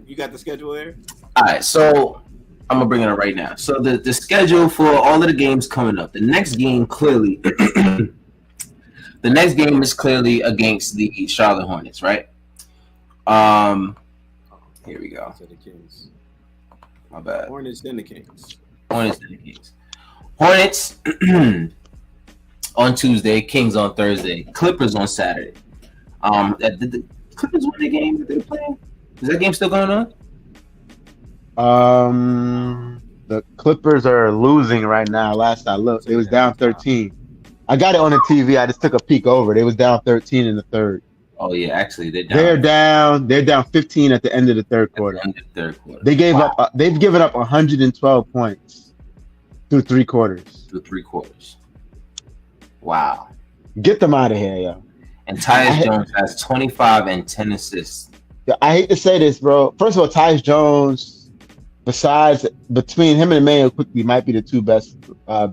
You got the schedule there? All right, so I'm gonna bring it up right now. So the schedule for all of the games coming up. The next game is clearly against the Charlotte Hornets, right? Here we go. To the Kings. My bad. Hornets, then the Kings. Hornets on Tuesday, Kings on Thursday, Clippers on Saturday. Did the Clippers win the game that they were playing? Is that game still going on? The Clippers are losing right now. Last I looked, they was down 13. I got it on the TV. I just took a peek over. They was down 13 in the third. Oh yeah, actually they're down. They're down 15 at the end of the third quarter. They gave up. They've given up 112 points through three quarters. Wow. Get them out of here, yo. And Tyus Jones has 25 and 10 assists. I hate to say this, bro. First of all, Tyus Jones, between him and Emmanuel Quickly, might be the two best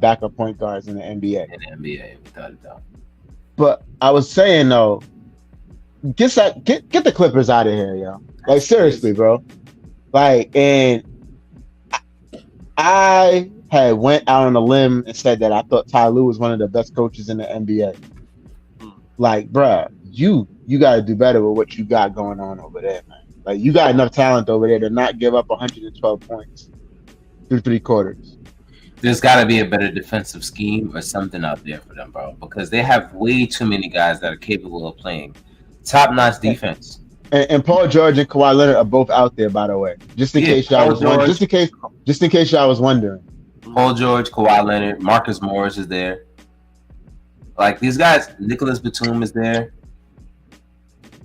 backup point guards in the NBA. Without a doubt. But I was saying though, get the Clippers out of here, yo. Like seriously, bro. Like, and I had went out on a limb and said that I thought Ty Lue was one of the best coaches in the NBA. Like, bruh, you got to do better with what you got going on over there, man. Like, you got enough talent over there to not give up 112 points through three quarters. There's got to be a better defensive scheme or something out there for them, bro, because they have way too many guys that are capable of playing top-notch defense. And Paul George and Kawhi Leonard are both out there, by the way. Just in case y'all was wondering. Paul George, Kawhi Leonard, Marcus Morris is there. Like these guys, Nicholas Batum is there.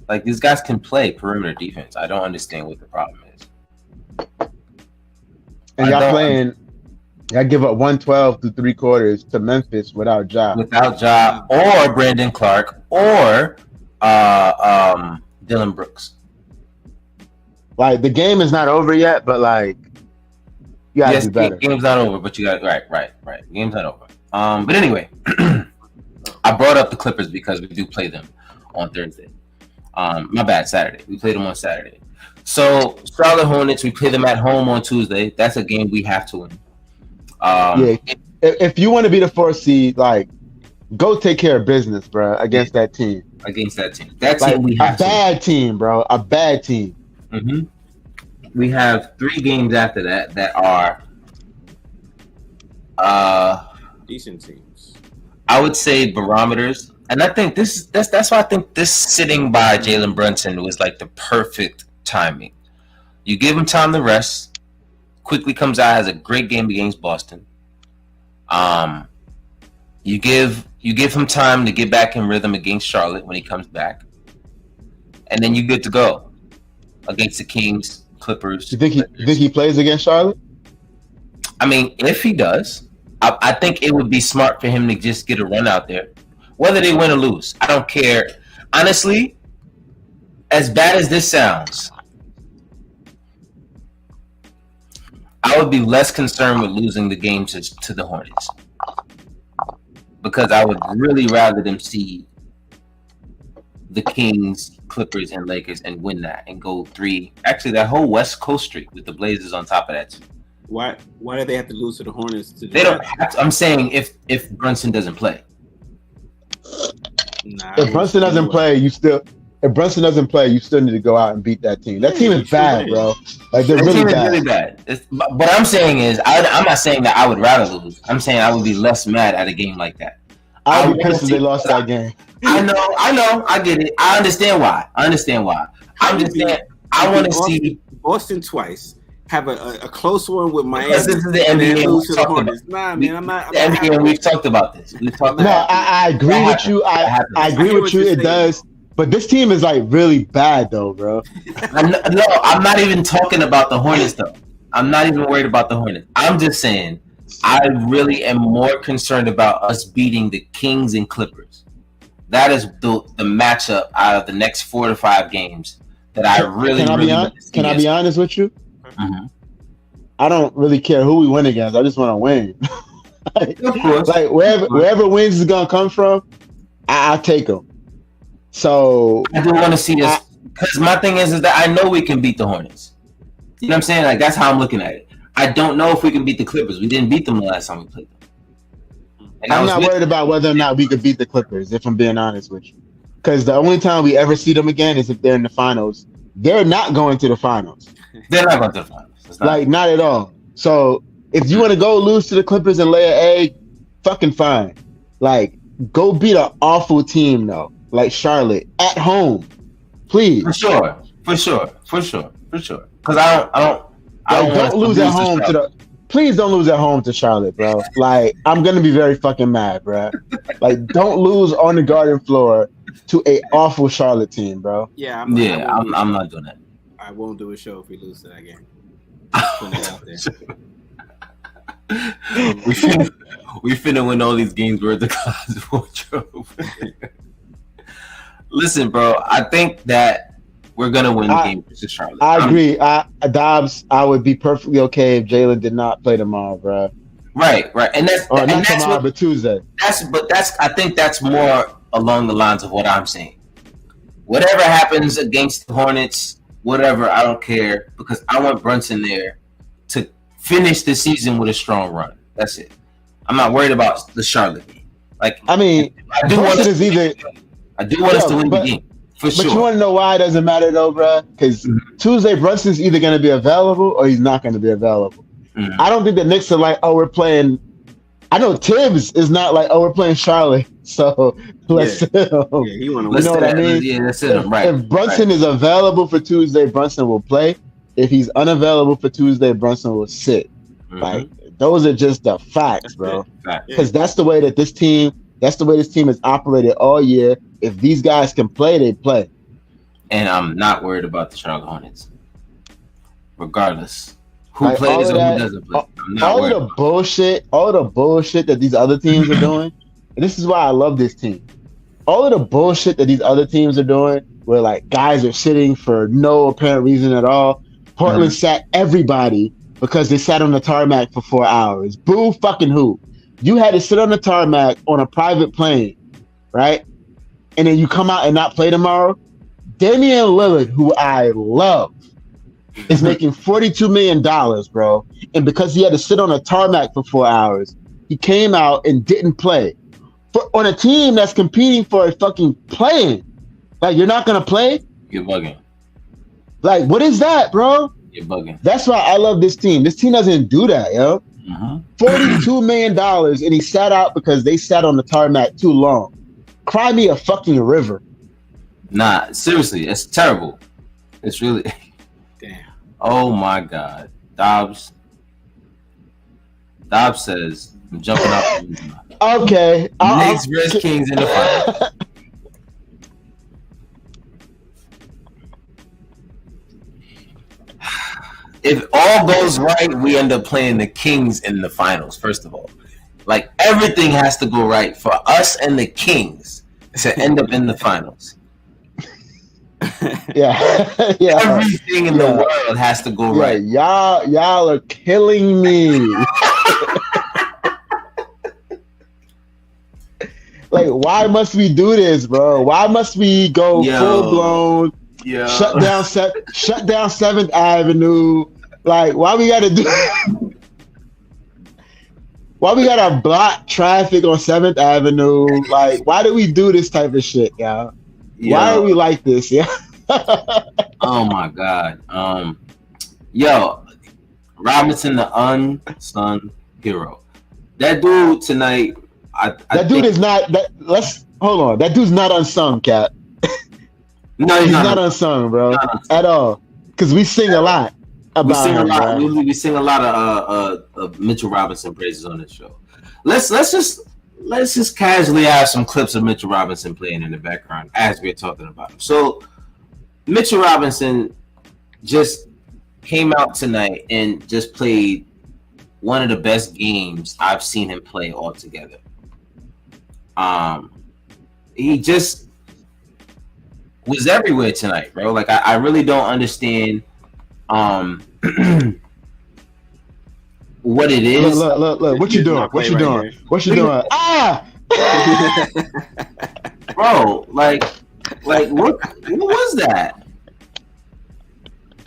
Like these guys can play perimeter defense. I don't understand what the problem is. And y'all give up 112 through three quarters to Memphis without Ja. Or Brandon Clark or Dylan Brooks. Like the game is not over yet, but like you gotta do better. Game's not over, but you got right. Game's not over. But anyway, I brought up the Clippers because we do play them on Thursday. My bad, Saturday. We played them on Saturday. So Charlotte Hornets, we play them at home on Tuesday. That's a game we have to win. If you want to be the 4th seed, like go take care of business, bro, against that team. That team we have a bad team, bro. A bad team. Mm-hmm. We have 3 games after that are decent teams. I would say barometers, and I think that's why I think this sitting by Jalen Brunson was like the perfect timing. You give him time to rest. Quickly comes out, has a great game against Boston. You give him time to get back in rhythm against Charlotte when he comes back, and then you good to go against the Kings, Clippers. You think he plays against Charlotte? I mean, if he does, I think it would be smart for him to just get a run out there. whether they win or lose. I don't care. Honestly, as bad as this sounds, I would be less concerned with losing the game to the Hornets because I would really rather them see the Kings, Clippers, and Lakers and win that and go 3. Actually, that whole West Coast streak with the Blazers on top of that too. Why do they have to lose to the Hornets? They don't have to. I'm saying if Brunson doesn't play. Nah, if Brunson doesn't play, you still need to go out and beat that team. That team is bad, bro. Like they're really bad. What I'm saying is, I'm not saying that I would rather lose. I'm saying I would be less mad at a game like that. I would be pissed if they lost that game. I know. I get it. I understand why. I'm just saying I want to see Boston twice. Have a close one with Miami. Because this is the NBA. Lose to the Hornets. Nah, man, I'm not. The NBA. We've talked about this. I agree with you. I agree with you. It does. But this team is like really bad though, bro. I'm not even talking about the Hornets though. I'm not even worried about the Hornets. I'm just saying I really am more concerned about us beating the Kings and Clippers. That is the matchup out of the next 4 to 5 games that I really. Can I be honest with you? Mm-hmm. I don't really care who we win against. I just want to win. Of course. Like wherever wins is gonna come from, I'll take them. So I do want to see this because my thing is that I know we can beat the Hornets. You know what I'm saying? Like that's how I'm looking at it. I don't know if we can beat the Clippers. We didn't beat them the last time we played them. And I'm not worried about whether or not we could beat the Clippers, if I'm being honest with you. Because the only time we ever see them again is if they're in the finals. They're not going to the finals. They're not going to the finals. Not at all. So if you want to go lose to the Clippers and lay an egg, fucking fine. Like, go beat an awful team though, like Charlotte at home, please. For sure. Because I don't lose at home Please don't lose at home to Charlotte, bro. Like, I'm gonna be very fucking mad, bro. Like, don't lose on the Garden floor to a awful Charlotte team, bro. Yeah, I'm not doing that. I won't do a show if we lose to that game. We finna win all these games worth the Cosmo Trophy. Listen, bro, I think that we're gonna win the game versus Charlotte. I agree. Dobbs, I would be perfectly okay if Jalen did not play tomorrow, bro. Right, and but Tuesday. I think that's more along the lines of what I'm saying. Whatever happens against the Hornets, whatever, I don't care because I want Brunson there to finish the season with a strong run. That's it. I'm not worried about the Charlotte game. Like, I mean, I do want us to win the game. But you want to know why it doesn't matter though, bro? Because Tuesday Brunson's either going to be available or he's not going to be available. Mm-hmm. I don't think the Knicks are like, oh, we're playing. I know Tibbs is not like, oh, we're playing Charlotte, so let's. He want to. You know what I mean? Yeah, that's it. Right. If Brunson is available for Tuesday, Brunson will play. If he's unavailable for Tuesday, Brunson will sit. Mm-hmm. Like, those are just the facts, bro. Because that's the way that this team. That's the way this team has operated all year. If these guys can play, they play. And I'm not worried about the Charlotte Hornets. Regardless. Who plays or who doesn't play. All of the bullshit that these other teams are doing, and this is why I love this team. All of the bullshit that these other teams are doing, where like guys are sitting for no apparent reason at all. Portland sat everybody because they sat on the tarmac for 4 hours. Boo fucking who. You had to sit on the tarmac on a private plane, right? And then you come out and not play tomorrow. Damian Lillard, who I love, is making $42 million, bro. And because he had to sit on a tarmac for 4 hours, he came out and didn't play. On a team that's competing for a fucking play-in. Like, you're not going to play? You're bugging. Like, what is that, bro? You're bugging. That's why I love this team. This team doesn't do that, yo. $42 million, and he sat out because they sat on the tarmac too long. Cry me a fucking river. Nah, seriously, it's terrible. It's really. Damn. Oh my God, Dobbs says, "I'm jumping out." Okay. Knicks vs. Kings in the finals. If all goes right, we end up playing the Kings in the finals, first of all. Like everything has to go right for us and the Kings to end up in the finals. Yeah. Everything in the world has to go right. Y'all are killing me. Like, why must we do this, bro? Why must we go full blown? Shut down 7th Avenue. Like, why we gotta do? Why we gotta block traffic on 7th Avenue? Like, why do we do this type of shit, y'all? Why are we like this? Yeah. Oh my God. Robinson, the unsung hero. That dude tonight. That dude is not. Let's hold on. That dude's not unsung, Cap. No, he's not unsung, bro, at all. Because we sing a lot about him. We sing a lot of Mitchell Robinson praises on this show. Let's just casually have some clips of Mitchell Robinson playing in the background as we're talking about him. So Mitchell Robinson just came out tonight and just played one of the best games I've seen him play altogether. He just was everywhere tonight, bro. Like I really don't understand what it is. Look. What you doing? What you doing? What you doing? Ah! Bro, like what was that?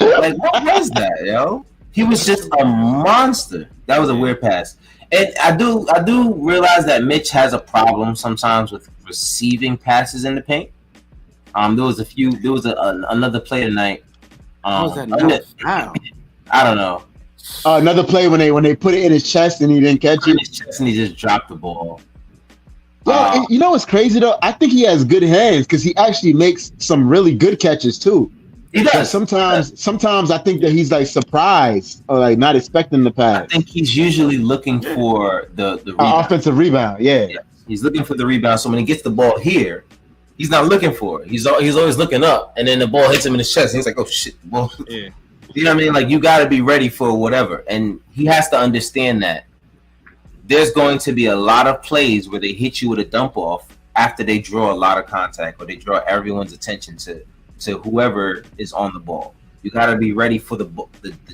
Like what was that, yo? He was just a monster. That was a weird pass. And I do realize that Mitch has a problem sometimes with receiving passes in the paint. There was another play tonight. I don't know. Another play when they put it in his chest and he didn't catch it. In his chest and he just dropped the ball. Yeah, you know what's crazy though? I think he has good hands because he actually makes some really good catches too. He does. Sometimes I think that he's like surprised or like not expecting the pass. I think he's usually looking for the rebound. Offensive rebound. Yeah, he's looking for the rebound. So when he gets the ball here, he's not looking for it. He's always looking up, and then the ball hits him in his chest. And he's like, "Oh shit!" Well, you know what I mean? Like you got to be ready for whatever, and he has to understand that there's going to be a lot of plays where they hit you with a dump off after they draw a lot of contact or they draw everyone's attention to whoever is on the ball. You got to be ready for the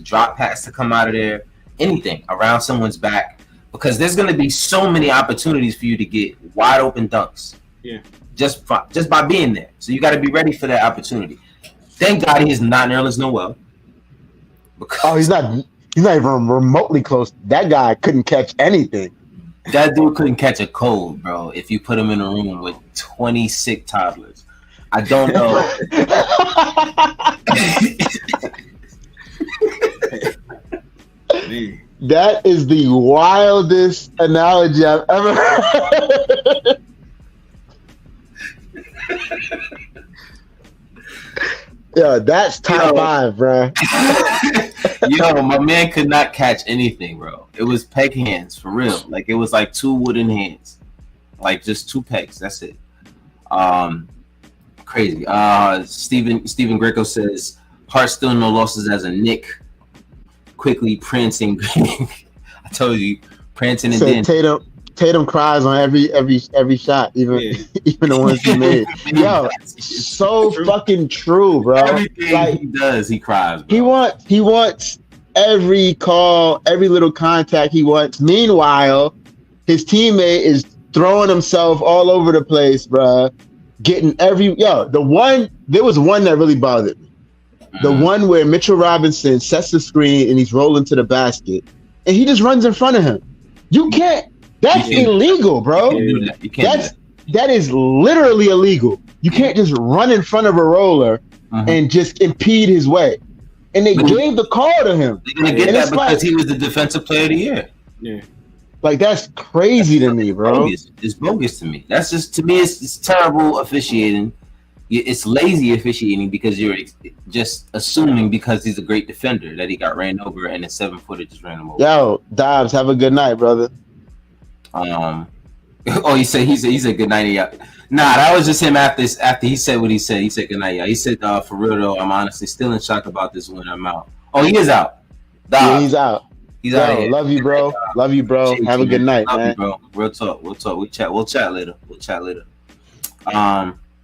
drop pass to come out of there, anything around someone's back, because there's going to be so many opportunities for you to get wide open dunks. Yeah. Just by being there. So you got to be ready for that opportunity. Thank God he is not Nerlens Noel. He's not even remotely close. That guy couldn't catch anything. That dude couldn't catch a cold, bro, if you put him in a room with 20 sick toddlers. I don't know. That is the wildest analogy I've ever heard. Yo, that's top 5, bro. Yo, my man could not catch anything, bro. It was peg hands for real. Like it was like 2 wooden hands, like just 2 pegs. That's it. Crazy. Stephen Greco says Hart still no losses as a Knick. Quickly prancing. I told you, prancing and then Tatum cries on every shot, even the ones he made. Yo, so fucking true, bro. Everything like, he does, he cries. Bro. He wants every call, every little contact he wants. Meanwhile, his teammate is throwing himself all over the place, bro. Getting there was one that really bothered me. The one where Mitchell Robinson sets the screen and he's rolling to the basket and he just runs in front of him. You can't. That's illegal, bro. You can't that is literally illegal. You can't just run in front of a roller and just impede his way. And they gave the call to him. They're gonna get that because he was the defensive player of the year. Yeah. Like that's crazy to me, bro. It's bogus to me. That's just to me. It's terrible officiating. It's lazy officiating because you're just assuming because he's a great defender that he got ran over and a 7-footer just ran him over. Yo, Dobbs, have a good night, brother. He said good night. Yeah. Nah, that was just him after he said what he said. He said good night. Yeah. He said for real though, I'm honestly still in shock about this win. I'm out. Oh, he is out. Yeah, he's out. He's out of Yo, here. love you, bro. Love you, bro. Appreciate Have you, a good night, Love man. you, bro. Real talk. We'll talk. We'll chat later.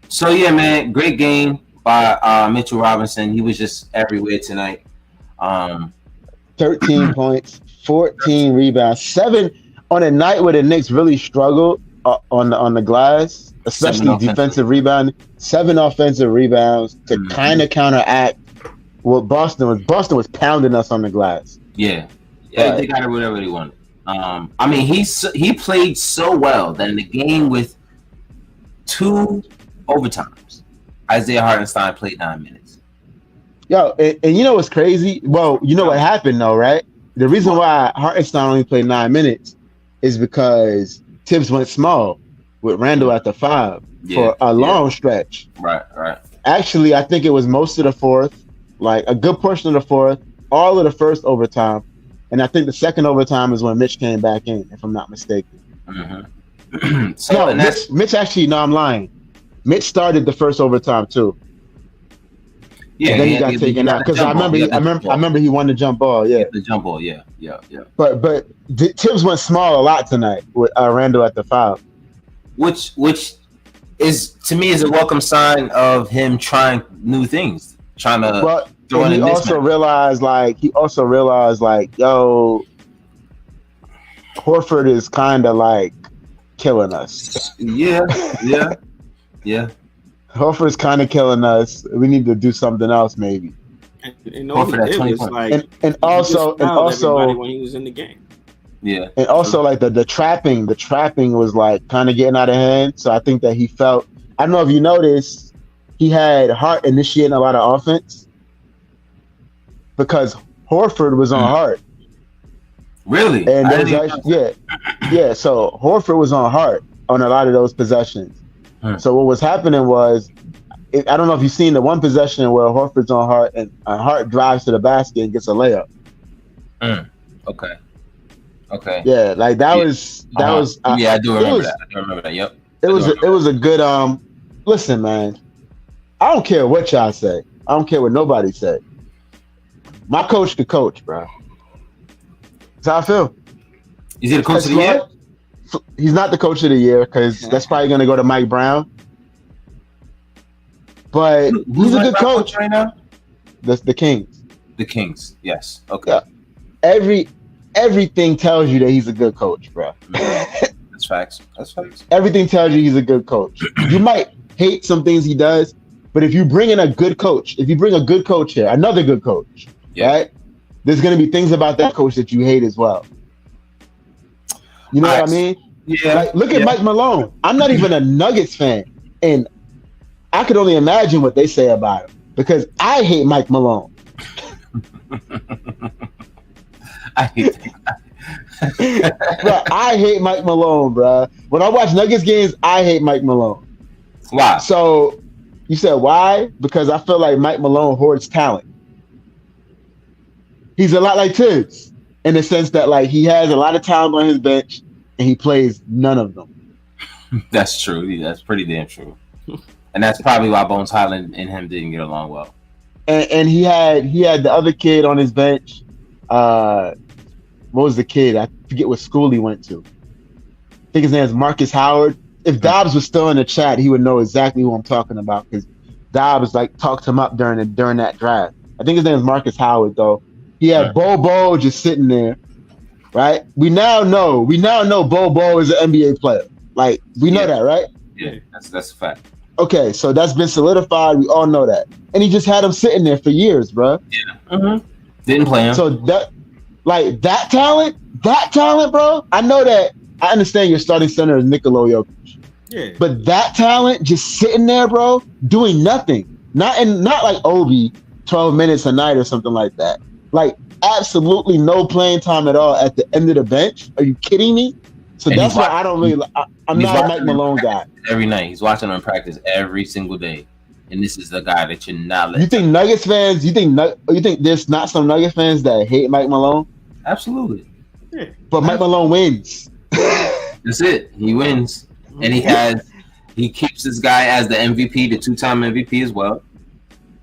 So yeah, man, great game by Mitchell Robinson. He was just everywhere tonight. 13 points, 14 rebounds, 7 on a night where the Knicks really struggled on the glass, especially defensive rebound. 7 offensive rebounds to kind of counteract what Boston was. Boston was pounding us on the glass. Yeah, they got it whatever they wanted. I mean, he played so well that in the game with 2 overtimes, Isaiah Hartenstein played 9 minutes. Yo, and you know what's crazy? Well, you know what happened though, right? The reason why Hartenstein only played 9 minutes is because Tibbs went small with Randall at the 5 for a long stretch. Right. Actually, I think it was most of the fourth, like a good portion of the fourth, all of the first overtime, and I think the second overtime is when Mitch came back in, if I'm not mistaken. Mm-hmm. Mitch actually, no, I'm lying. Mitch started the first overtime too. Yeah, and then he got taken out because I remember he won the jump ball. Yeah, the jump ball. Yeah. But Tibbs went small a lot tonight with Randall at the 5, which is to me is a welcome sign of him trying new things, trying to. But he also realized, yo, Horford is kind of like killing us. Yeah. Horford's kind of killing us. We need to do something else, maybe. And Horford at 20 points. Like, and also when he was in the game. Yeah. And also like the trapping was like kind of getting out of hand. So I think that he felt. I don't know if you noticed, he had Hart initiating a lot of offense because Horford was on Hart. Really? And yeah. So Horford was on Hart on a lot of those possessions. So what was happening was, I don't know if you've seen the one possession where Horford's on Hart and Hart drives to the basket and gets a layup. Okay. Yeah, like that was. Yeah, I do remember that. Yep. It was a good. Listen, man. I don't care what y'all say. I don't care what nobody say. My coach could coach, bro. That's how I feel. Is he the coach of the year? He's not the coach of the year because that's probably going to go to Mike Brown. But he's a good coach right now. The Kings. The Kings, yes. Okay. Yeah. Everything tells you that he's a good coach, bro. That's facts. Everything tells you he's a good coach. You might hate some things he does, but if you bring in a good coach, here, another good coach, right? There's going to be things about that coach that you hate as well. You know what I mean? Yeah. Like, look at Mike Malone. I'm not even a Nuggets fan, and I could only imagine what they say about him because I hate Mike Malone. I hate Bro, I hate Mike Malone, bro. When I watch Nuggets games, I hate Mike Malone. Why? So you said why? Because I feel like Mike Malone hoards talent. He's a lot like Tibbs in the sense that like he has a lot of talent on his bench and he plays none of them. That's true. That's pretty damn true. And that's probably why Bones Highland and him didn't get along well. And he had the other kid on his bench. What was the kid? I forget what school he went to. I think his name is Marcus Howard. If Dobbs was still in the chat, he would know exactly who I'm talking about because Dobbs like talked him up during that draft. I think his name is Marcus Howard though. He had Bo just sitting there, right? We now know Bo is an NBA player. Like we know that, right? Yeah, that's a fact. Okay, so that's been solidified. We all know that, and he just had him sitting there for years, bro. Yeah, didn't play him. So that talent, bro. I know that. I understand your starting center is Nikola Jokic. Yeah, but that talent just sitting there, bro, doing nothing. Not like Obi, 12 minutes a night or something like that. Like absolutely no playing time at all at the end of the bench. Are you kidding me? So and that's why I don't really. I'm not a Mike Malone guy. Every night he's watching him practice every single day, and this is the guy that you're not letting. You think Nuggets fans? You think there's not some Nuggets fans that hate Mike Malone? Absolutely. Yeah. But Mike Malone wins. That's it. He wins, and he keeps this guy as the MVP, the 2-time MVP as well.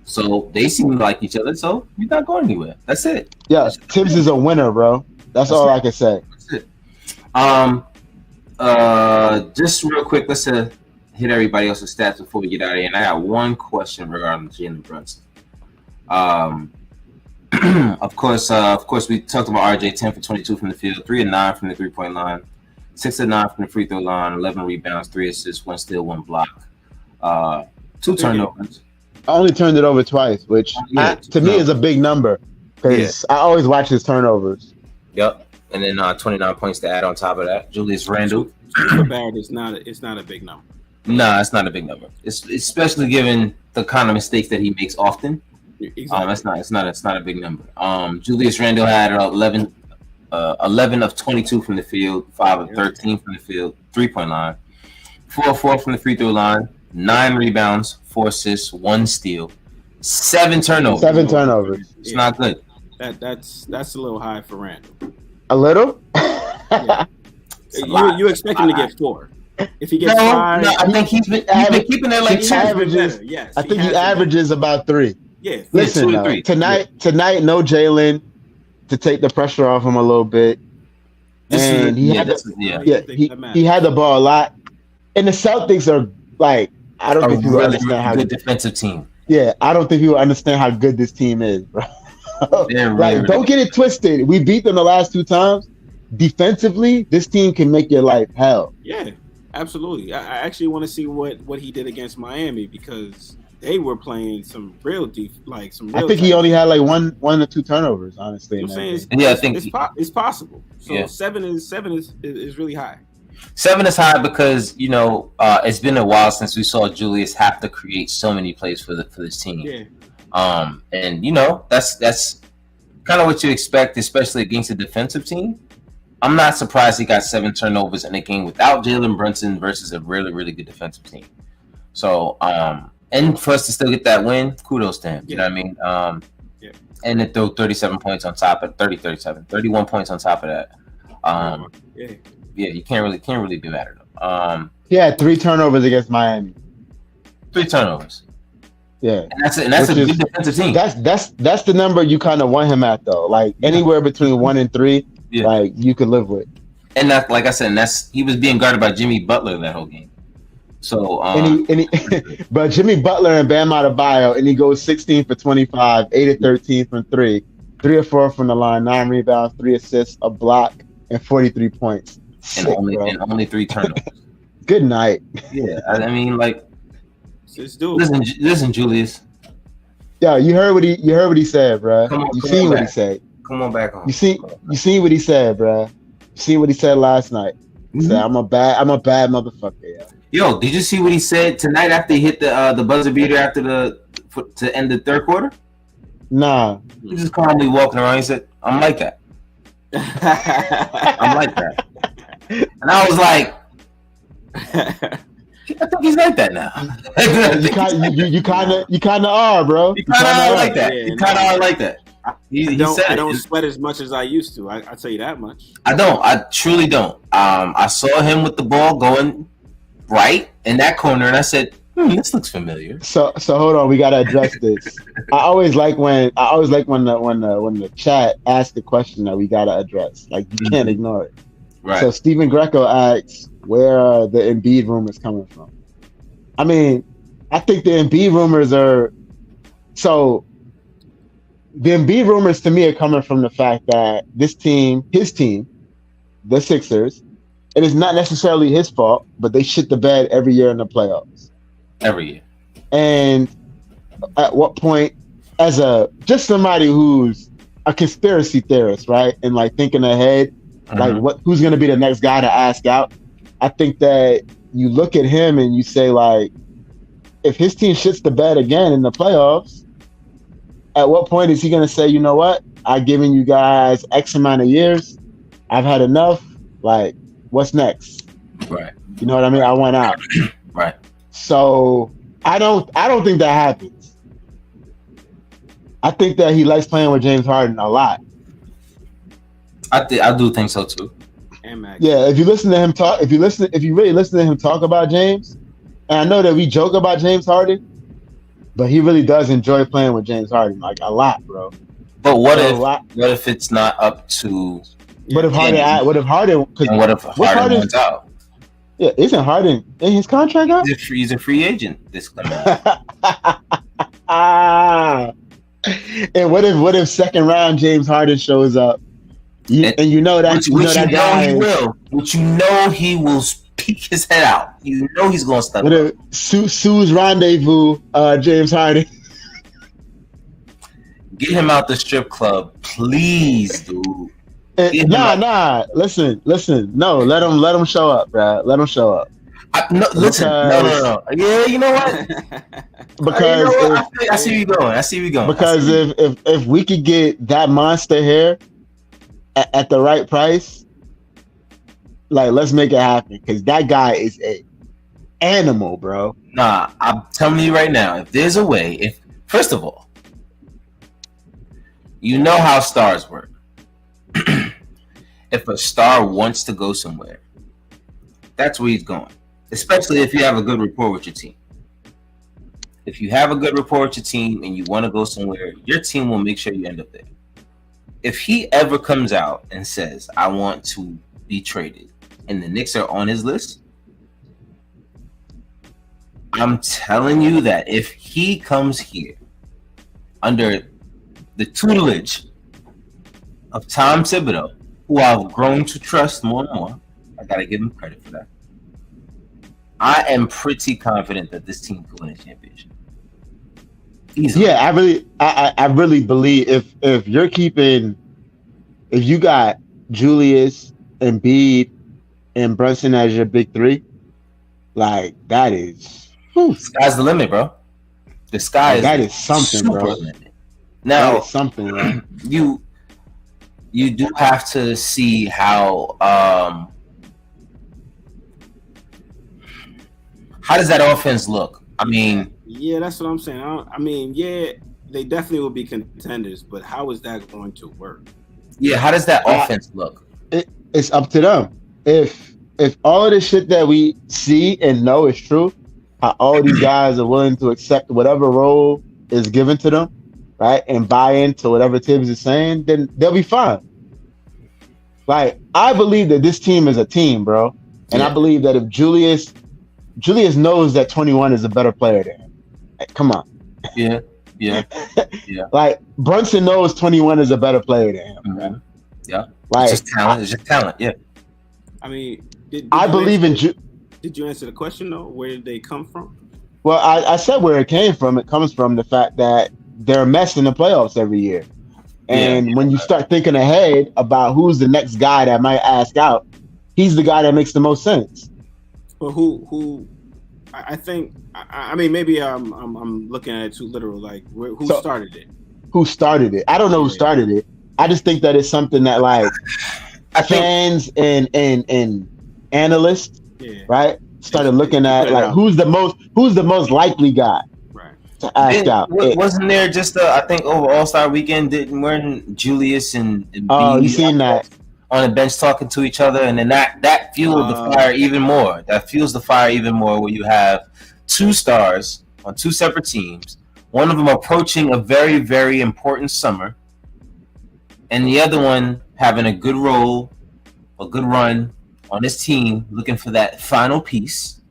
So they seem to like each other. So he's not going anywhere. That's it. Yeah, Tibbs is a winner, bro. That's all I can say. That's it. Just real quick, let's hit everybody else's stats before we get out of here. And I got one question regarding Jalen Brunson. Of course, we talked about RJ 10 for 22 from the field, 3 of 9 from the 3-point line, 6 of 9 from the free throw line, 11 rebounds, 3 assists, 1 steal, 1 block, 2 turnovers. I only turned it over twice, which to me is a big number because I always watch his turnovers. Yep, and then 29 points to add on top of that. Julius Randle. For Barrett, it's not a big number. Nah, it's not a big number. It's especially given the kind of mistakes that he makes often. Exactly. It's not a big number. Julius Randle had 11 of 22 from the field, 5 of 13 from the field, 3-point line, 4 of 4 from the free throw line, 9 rebounds, 4 assists, 1 steal, 7 turnovers. 7 turnovers. It's not good. That's a little high for Randle. A little? Yeah. You expect him to get 4. If he gets 5, I think he's been keeping it like he averages. Yes, I think he averages about 3. Yeah. Listen, 2 to 3. Tonight, no Jalen to take the pressure off him a little bit. And he had the ball a lot. And the Celtics are like, I don't think people understand how good defensive team. Yeah, I don't think people understand how good this team is, bro. Don't get it twisted. We beat them the last 2 times. Defensively, this team can make your life hell. Yeah, absolutely. I actually want to see what he did against Miami because they were playing some real deep, I think he only had like one or 2 turnovers, honestly. You know what I'm saying? I think it's possible. So 7 is really high. 7 is high because it's been a while since we saw Julius have to create so many plays for this team. Yeah. And that's kind of what you expect, especially against a defensive team. I'm not surprised he got 7 turnovers in a game without Jalen Brunson versus a really, really good defensive team. So, and for us to still get that win, kudos to him. You know what I mean? And then throw 37 points on top of 31 points on top of that. You can't really be mad at him. He had 3 turnovers against Miami. 3 turnovers. Yeah, and that's a good defensive team. That's the number you kind of want him at though. Like anywhere between 1 and 3, like you could live with. And that, like I said, he was being guarded by Jimmy Butler that whole game. So, but Jimmy Butler and Bam Adebayo, and he goes 16 for 25, 8 of 13 from 3, 3 or 4 from the line, 9 rebounds, 3 assists, a block, and 43 points. And only 3 turnovers. Good night. Yeah, I mean, like, listen, Julius. Yeah, you heard what he said, bro. You seen what he said. Come on back home. You seen what he said, bro. You seen what he said last night. He said, "I'm a bad motherfucker." Yeah. Yo, did you see what he said tonight after he hit the buzzer beater after to end the third quarter? Nah. He just calmly walking around. He said, "I'm like that. I'm like that." And I was like, I think he's like that now. you kind of are, bro. You kind of are like that. You kind of are like that. I don't sweat as much as I used to. I tell you that much. I don't. I truly don't. I saw him with the ball going right in that corner, and I said, "This looks familiar." So hold on, we gotta address this. I always like when the chat asks a question that we gotta address. Like you can't ignore it. Right. So Stephen Greco asks, where are the Embiid rumors coming from? I mean, I think the Embiid rumors are so. The Embiid rumors to me are coming from the fact that his team, the Sixers, it is not necessarily his fault, but they shit the bed every year in the playoffs. Every year. And at what point, as just somebody who's a conspiracy theorist, right, and like thinking ahead, like who's going to be the next guy to ask out? I think that you look at him and you say like, if his team shits the bed again in the playoffs, at what point is he going to say, you know what? I've given you guys X amount of years. I've had enough. Like, what's next? Right. You know what I mean? I want out. Right. So I don't think that happens. I think that he likes playing with James Harden a lot. I do think so too. Yeah, if you listen to him talk, if you really listen to him talk about James, and I know that we joke about James Harden, but he really does enjoy playing with James Harden, like a lot, bro. But what if it's not up to What if Harden? What if Harden? And what if Harden wants out? Yeah, isn't Harden in his contract out? He's a free agent this coming. And what if second round James Harden shows up? And you know that he will. Which you know he will peek his head out. You know he's going to step up. Sue's rendezvous, James Harden. Get him out the strip club, please, dude. Nah. Listen. No, let him show up, bro. Let him show up. No. Yeah, you know what? Because I see you going. Because if we could get that monster hair at the right price, like, let's make it happen. Because that guy is a animal, bro. Nah, I'm telling you right now, if there's a way, first of all, you know how stars work. If a star wants to go somewhere, that's where he's going. Especially if you have a good rapport with your team. If you have a good rapport with your team and you want to go somewhere, your team will make sure you end up there. If he ever comes out and says, I want to be traded, and the Knicks are on his list, I'm telling you that if he comes here under the tutelage of Tom Thibodeau, who I've grown to trust more and more, I gotta give him credit for that. I am pretty confident that this team can win a championship. Easily. Yeah, I really believe if you got Julius, Embiid, and Brunson as your big three, like, that is sky's the limit, bro. The sky is something, bro. Limit. Now, that is something, right? You do have to see how does that offense look? I mean, yeah, that's what I'm saying. They definitely will be contenders, but how is that going to work? Yeah, how does that offense look? It's up to them. If all of the shit that we see and know is true, how all these guys are willing to accept whatever role is given to them, right, and buy into whatever Tibbs is saying, then they'll be fine. Like, I believe that this team is a team, bro, and I believe that if Julius knows that 21 is a better player than him. Like, come on. Yeah. Like, Brunson knows 21 is a better player than him. Mm-hmm. Yeah. Like, it's just talent. Yeah. I mean, did you answer the question though? Where did they come from? Well, I said where it came from. It comes from the fact that they're a mess in the playoffs every year. And when you start thinking ahead about who's the next guy that might ask out, he's the guy that makes the most sense. But who? I think. I mean, maybe I'm looking at it too literal. Like, who started it? Who started it? I don't know who started it. I just think that it's something that, like, fans and analysts, right, started looking at, like, who's the most likely guy to ask out. Wasn't there just I think over All-Star Weekend weren't Julius and you seen that on the bench talking to each other, and then that fueled the fire even more. That fuels the fire even more where you have two stars on two separate teams, one of them approaching a very, very important summer, and the other one having a good role, a good run on his team, looking for that final piece.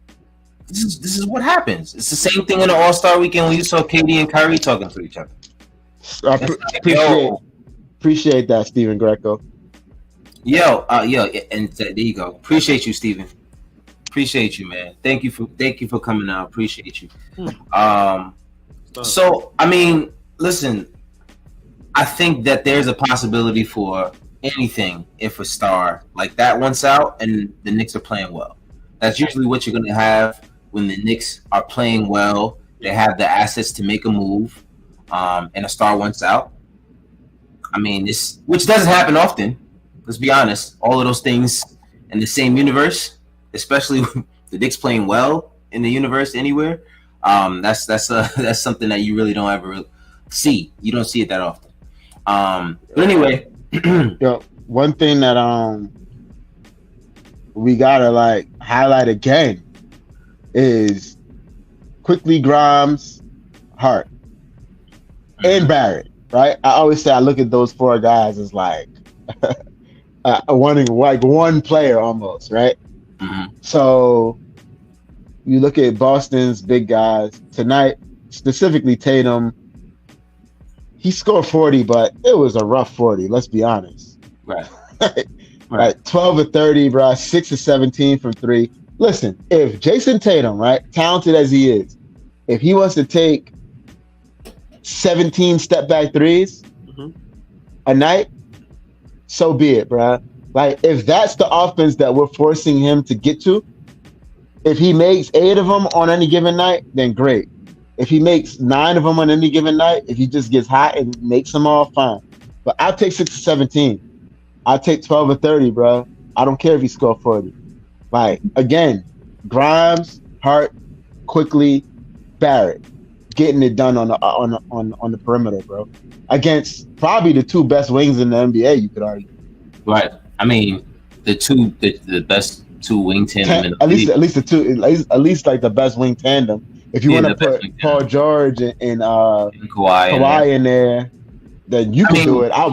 This is what happens. It's the same thing in the All-Star Weekend when you saw KD and Kyrie talking to each other. Appreciate that, Steven Greco. Yo, and there you go. Appreciate you, Steven. Appreciate you, man. Thank you for coming out. Appreciate you. So, I mean, listen, I think that there's a possibility for anything if a star like that wants out and the Knicks are playing well. That's usually what you're going to have when the Knicks are playing well. They have the assets to make a move, and a star wants out. I mean, which doesn't happen often. Let's be honest. All of those things in the same universe, especially with the Knicks playing well in the universe anywhere, that's something that you really don't ever see. You don't see it that often. But anyway, one thing that we gotta, like, highlight again is quickly Grimes, Hart, and Barrett. Right? I always say I look at those four guys as, like, one player almost, right? Mm-hmm. So you look at Boston's big guys tonight, specifically Tatum. He scored 40, but it was a rough 40. Let's be honest. Right. Right. 12 of 30, bro. 6 of 17 from three. Listen, if Jason Tatum, right, talented as he is, if he wants to take 17 step back threes a night, so be it, bro. Like, if that's the offense that we're forcing him to get to, if he makes 8 of them on any given night, then great. If he makes 9 of them on any given night, if he just gets hot and makes them all, fine. But I'll take 6 of 17. I'll take 12 of 30, bro. I don't care if he scored 40. Like, again, Grimes, Hart, Quickly, Barrett, getting it done on the perimeter, bro. Against probably the 2 best wings in the NBA, you could argue. Right. I mean, the best 2 wing tandem in the league. At least like the best wing tandem. If you want to put Paul George and Kawhi in there, then you can do it. I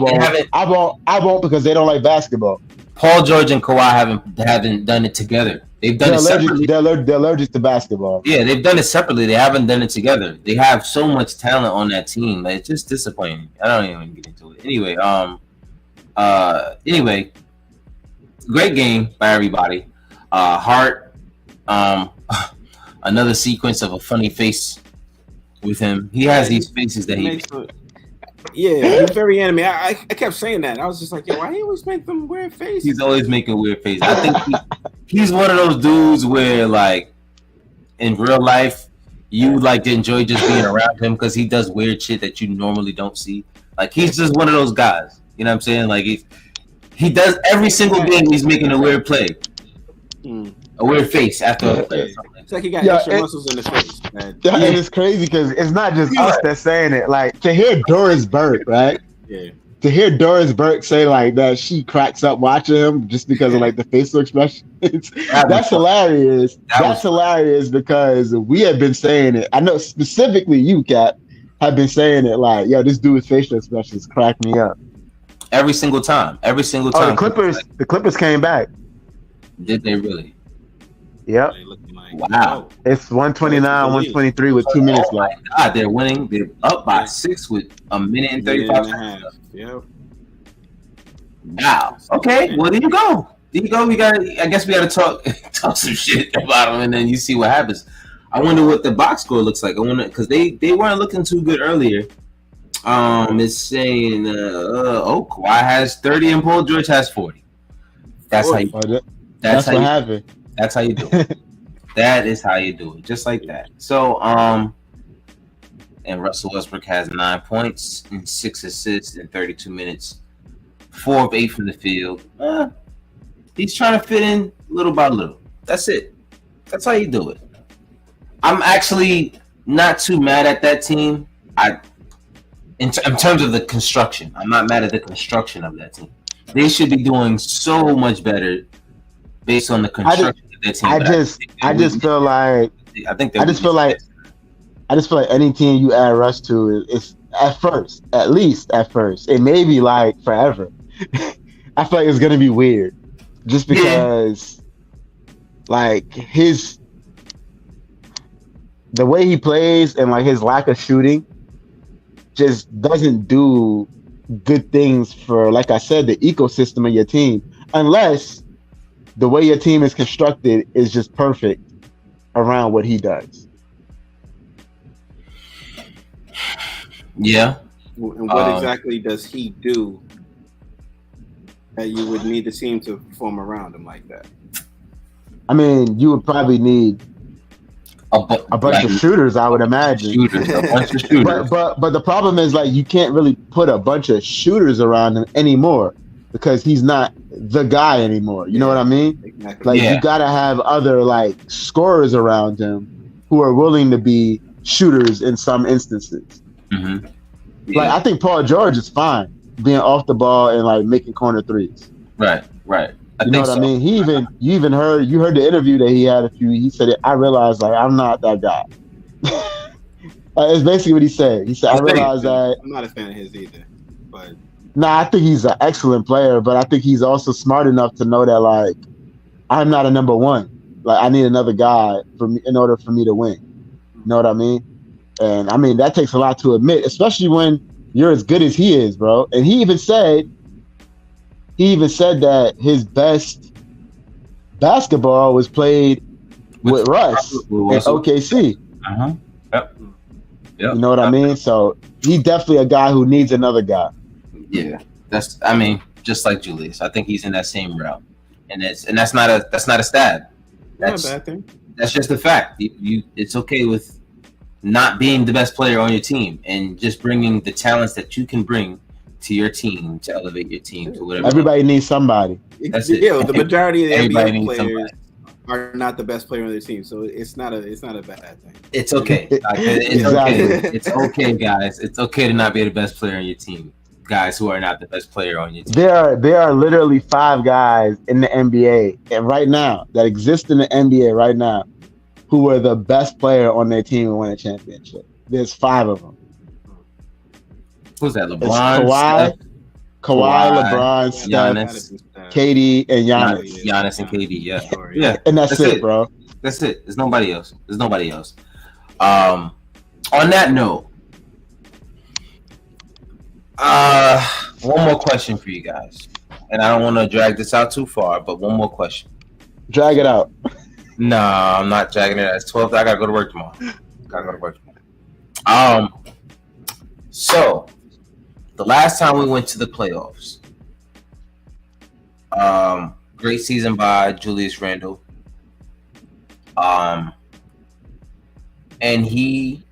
won't because they don't like basketball. Paul George and Kawhi haven't done it together. They've done it separately. They're allergic to basketball. Yeah, they've done it separately. They haven't done it together. They have so much talent on that team. Like, it's just disappointing. I don't even get into it. Anyway, great game by everybody. Hart, another sequence of a funny face with him. He has these faces that he. Yeah, he's very animated. I kept saying that. I was just like, yo, why he always make them weird faces? He's always making weird faces. I think he's one of those dudes where, like, in real life, you like to enjoy just being around him because he does weird shit that you normally don't see. Like, he's just one of those guys. You know what I'm saying? Like, he does every single game. He's making a weird play, a weird face after a play. It's like he got extra muscles in his face, man. Yeah, and it's crazy because it's not just us that's saying it. Like, to hear Doris Burke, right? Yeah. To hear Doris Burke say like that, she cracks up watching him just because of like the facial expression. That's hilarious. That's hilarious because we have been saying it. I know specifically you, Cap, have been saying it like, yo, this dude's facial expressions crack me up. Every single time. Oh, the Clippers came back. Did they really? Yep. Wow. It's 129, 123 with 2 minutes left. Oh my God, they're winning. They're up by 6 with a minute and 35 seconds. Yep. Wow. Okay. Well, there you go. I guess we got to talk some shit about them, and then you see what happens. I wonder what the box score looks like. I wonder because they weren't looking too good earlier. It's saying Kawhi has 30 and Paul George has 40. That's how you. That's what happened. That's how you do it. That is how you do it, just like that. So, and Russell Westbrook has 9 points and 6 assists in 32 minutes, 4 of 8 from the field. He's trying to fit in little by little. That's it. That's how you do it. I'm actually not too mad at that team. In terms of the construction, I'm not mad at the construction of that team. They should be doing so much better based on the construction of that team. I just feel like any team you add Russ to is at least at first, it may be like forever. I feel like it's gonna be weird, just because like the way he plays and like his lack of shooting just doesn't do good things for, like I said, the ecosystem of your team, unless the way your team is constructed is just perfect around what he does. Yeah. And what exactly does he do that you would need the team to perform around him like that? I mean, you would probably need a bunch of shooters, I would imagine. A bunch of shooters. But the problem is, like, you can't really put a bunch of shooters around him anymore because he's not the guy anymore. You know what I mean? Exactly. Like, you gotta have other like scorers around him who are willing to be shooters in some instances. Mm-hmm. Yeah. Like, I think Paul George is fine being off the ball and like making corner threes. Right. You know what I mean? You heard the interview that he had he said, I realized like I'm not that guy. It's basically what he said. He said, I realized that I'm not a fan of his either, but Nah, I think he's an excellent player, but I think he's also smart enough to know that like I'm not a number one. Like I need another guy for me in order for me to win. You know what I mean? And I mean that takes a lot to admit, especially when you're as good as he is, bro. And he even said that his best basketball was played with Russ at OKC. Uh-huh. Yep. You know what I mean? So he's definitely a guy who needs another guy. Yeah, I mean, just like Julius, I think he's in that same realm, and that's not a stab. That's not a bad thing. That's just a fact. It's okay with not being the best player on your team and just bringing the talents that you can bring to your team to elevate your team to whatever. Everybody needs somebody. That's it. Yeah, the majority of the Everybody NBA needs players somebody. are not the best player on their team, so it's not a bad thing. It's okay. It's okay. It's okay, guys. It's okay to not be the best player on your team. Guys who are not the best player on your team. There are literally 5 guys in the NBA and right now that exist in the NBA right now who were the best player on their team and won a championship. There's 5 of them. Who's that? It's LeBron, Kawhi, LeBron, Steph, Giannis, KD, and Giannis. Giannis and KD. Yeah, Yeah. And that's it, bro. That's it. There's nobody else. On that note, one more question for you guys, and I don't want to drag this out too far, but one more question. Drag it out. No, I'm not dragging it. It's 12. I gotta go to work tomorrow. So the last time we went to the playoffs, great season by Julius Randle, and he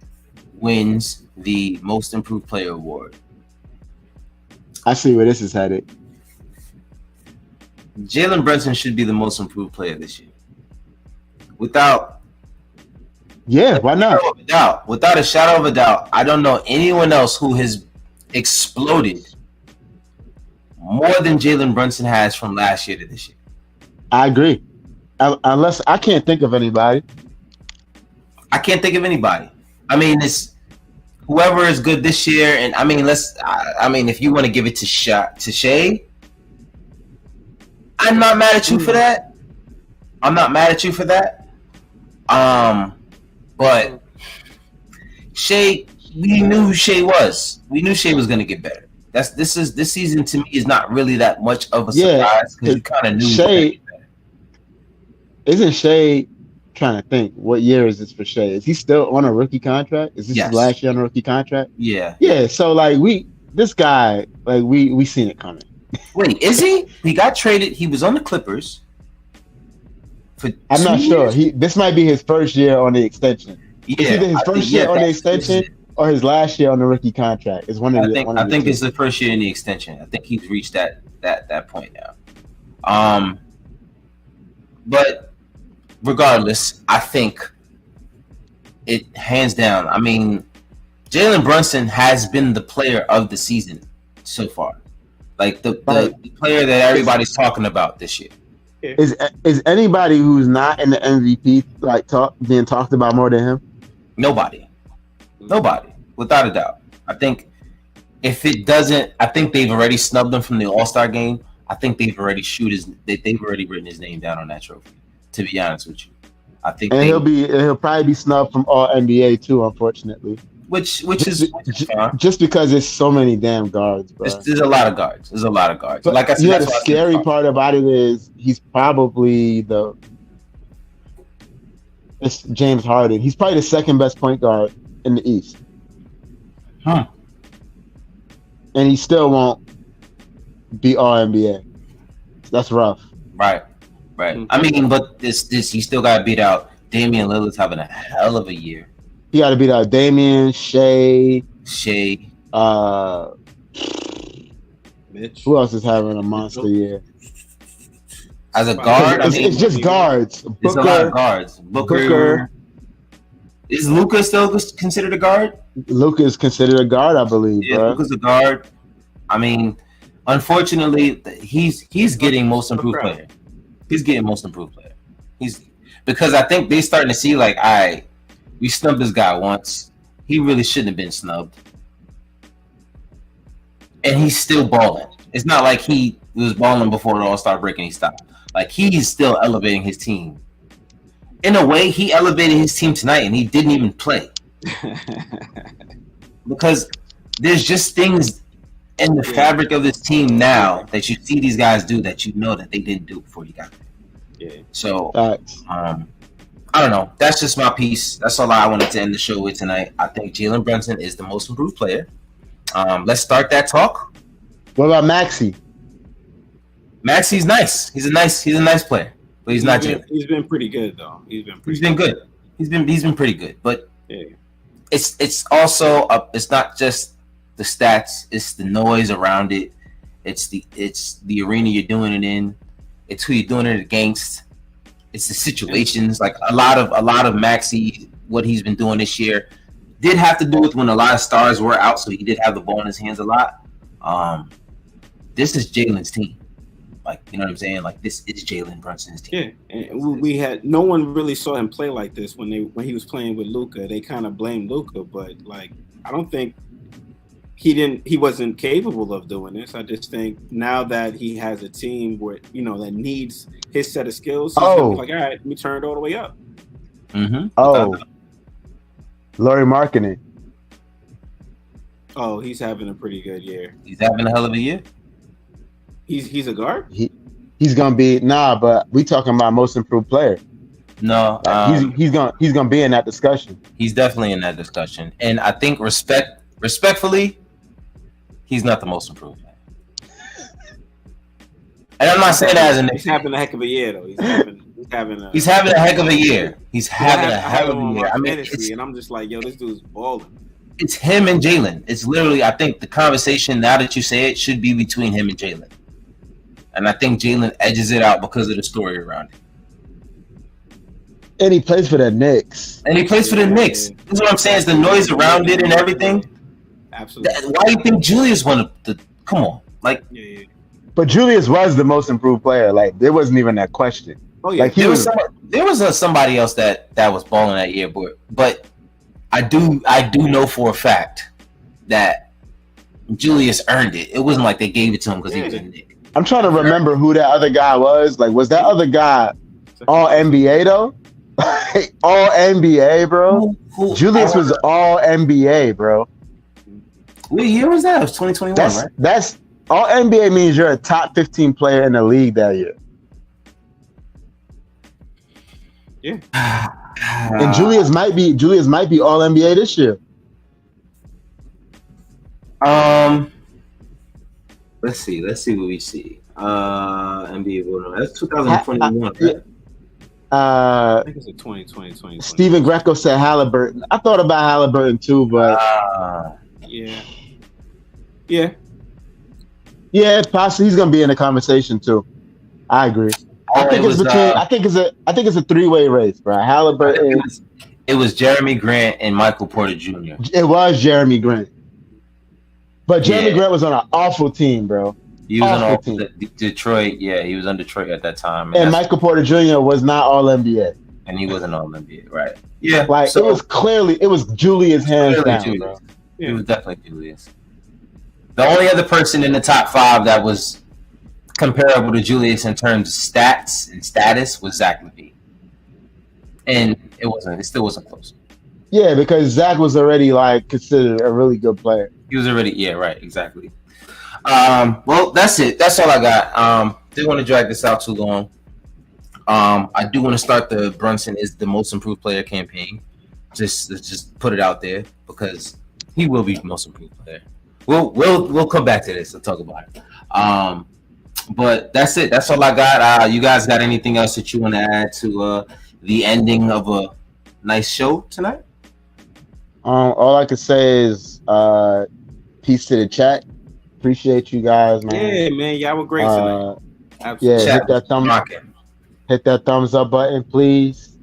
wins the Most Improved Player award. I see where this is headed. Jalen Brunson should be the Most Improved Player this year. Without why not? Without a shadow of a doubt, I don't know anyone else who has exploded more than Jalen Brunson has from last year to this year. I agree. Unless I can't think of anybody. I can't think of anybody. I mean, it's whoever is good this year, and I mean, if you want to give it to Shea, I'm not mad at you for that. But Shea, we knew who Shea was. We knew Shea was going to get better. This season to me is not really that much of a surprise because you kind of knew Shea. Isn't Shea trying to think? What year is this for Shea? Is he still on a rookie contract? Is this his last year on a rookie contract? Yeah. Yeah. So like we seen it coming. Wait, is he? He got traded. He was on the Clippers. I'm not sure. This might be his first year on the extension. Yeah, it's either his first year on the extension or his last year on the rookie contract. It's one of the. I think it's the first year in the extension. I think he's reached that point now. But regardless, I think it hands down. I mean, Jalen Brunson has been the player of the season so far, like the player that everybody's talking about this year. Is anybody who's not in the MVP being talked about more than him? Nobody, without a doubt. I think if it doesn't, I think they've already snubbed him from the All-Star game. I think they've already written his name down on that trophy. To be honest with you, I think, and he'll probably be snubbed from All NBA too, unfortunately. Which is fine. Just because there's so many damn guards, bro. There's a lot of guards. But, like I said, the scary part about it is he's probably it's James Harden. He's probably the second best point guard in the East. Huh. And he still won't be All NBA. That's rough. Right. Mm-hmm. I mean, but this he still got to beat out Damian Lillard's having a hell of a year. He got to beat out Damian, Shea. Mitch. Who else is having a monster year? As a guard, it's just guards. It's a lot of guards. Booker. Is Luka still considered a guard? Luka is considered a guard, I believe. Yeah, bro. Luka's a guard. I mean, unfortunately, he's getting Most Improved Player. He's getting Most Improved Player. Because I think they starting to see like, we snubbed this guy once. He really shouldn't have been snubbed. and he's still balling. It's not like he was balling before the All-Star break and he stopped. Like, he's still elevating his team. In a way, he elevated his team tonight, and he didn't even play. Because there's just things in the fabric of this team now that you see these guys do that you know that they didn't do before you got there. Yeah. So, I don't know. That's just my piece. That's all I wanted to end the show with tonight. I think Jalen Brunson is the most improved player. Let's start that talk. What about Maxey? Maxey's nice. He's a nice player, but he's not Jalen. He's been pretty good though. He's been good. He's been pretty good. But it's also it's not just the stats. It's the noise around it. It's the arena you're doing it in. It's who you're doing it against. It's the situations. Like a lot of Maxey, what he's been doing this year, did have to do with when a lot of stars were out, so he did have the ball in his hands a lot. This is Jalen's team. Like, you know what I'm saying? Like, this is Jalen Brunson's team. Yeah, and we had no one really saw him play like this when he was playing with Luka. They kind of blamed Luka, but like I don't think he wasn't capable of doing this. I just think now that he has a team where that needs his set of skills, he's like, all right, let me turn it all the way up. Mm-hmm. Lauri Markkanen. Oh, he's having a pretty good year. He's having a hell of a year. He's a guard. He's gonna be but we talking about most improved player. No, he's gonna be in that discussion. He's definitely in that discussion, and I think respectfully, he's not the most improved player. And I'm not saying that as an. He's having a heck of a year though. He's having a heck of a year. He's having a hell of a year. I mean, and I'm just like, yo, this dude's balling. It's him and Jalen. It's literally, I think the conversation, now that you say it, should be between him and Jalen. And I think Jalen edges it out because of the story around it. And he plays for the Knicks. This is what I'm saying. Is the noise around it and everything. Absolutely. Why do you think Julius wanted to? Come on, like. Yeah. But Julius was the most improved player. Like, there wasn't even that question. Oh yeah. Like, there was somebody else that was balling that year, but I do know for a fact that Julius earned it. It wasn't like they gave it to him because he was a Knick. I'm trying to remember who that other guy was. Like, was that other guy all NBA though? All NBA, bro. Who, Julius was all NBA, bro. What year was that? It was 2021, right? That's all NBA means you're a top 15 player in the league that year. Yeah. And Julius might be all NBA this year. Let's see what we see. NBA voting. That's 2021. Right? I think it's a 2020. Steven Greco said Halliburton. I thought about Halliburton too, but yeah, possibly he's gonna be in the conversation too. I agree. I think it's a three-way race, bro. Halliburton. It was Jeremy Grant and Michael Porter Jr. It was Jeremy Grant, but Jeremy Grant was on an awful team, bro. He was on Detroit. Yeah, he was on Detroit at that time. And Michael Porter Jr. was not all NBA. And he wasn't all NBA, right? Yeah, like it was Julius hands down, bro. It was definitely Julius. The only other person in the top 5 that was comparable to Julius in terms of stats and status was Zach LaVine. And it still wasn't close. Yeah, because Zach was already like considered a really good player. He was already, exactly. Well, that's it. That's all I got. Didn't want to drag this out too long. I do want to start the Brunson is the most improved player campaign. Just put it out there because he will be the most improved player. We'll come back to this and talk about it. But that's it. That's all I got. You guys got anything else that you want to add to the ending of a nice show tonight? All I can say is peace to the chat. Appreciate you guys, man. Yeah, man. Y'all were great tonight. Absolutely. Yeah, hit that thumbs up button, please.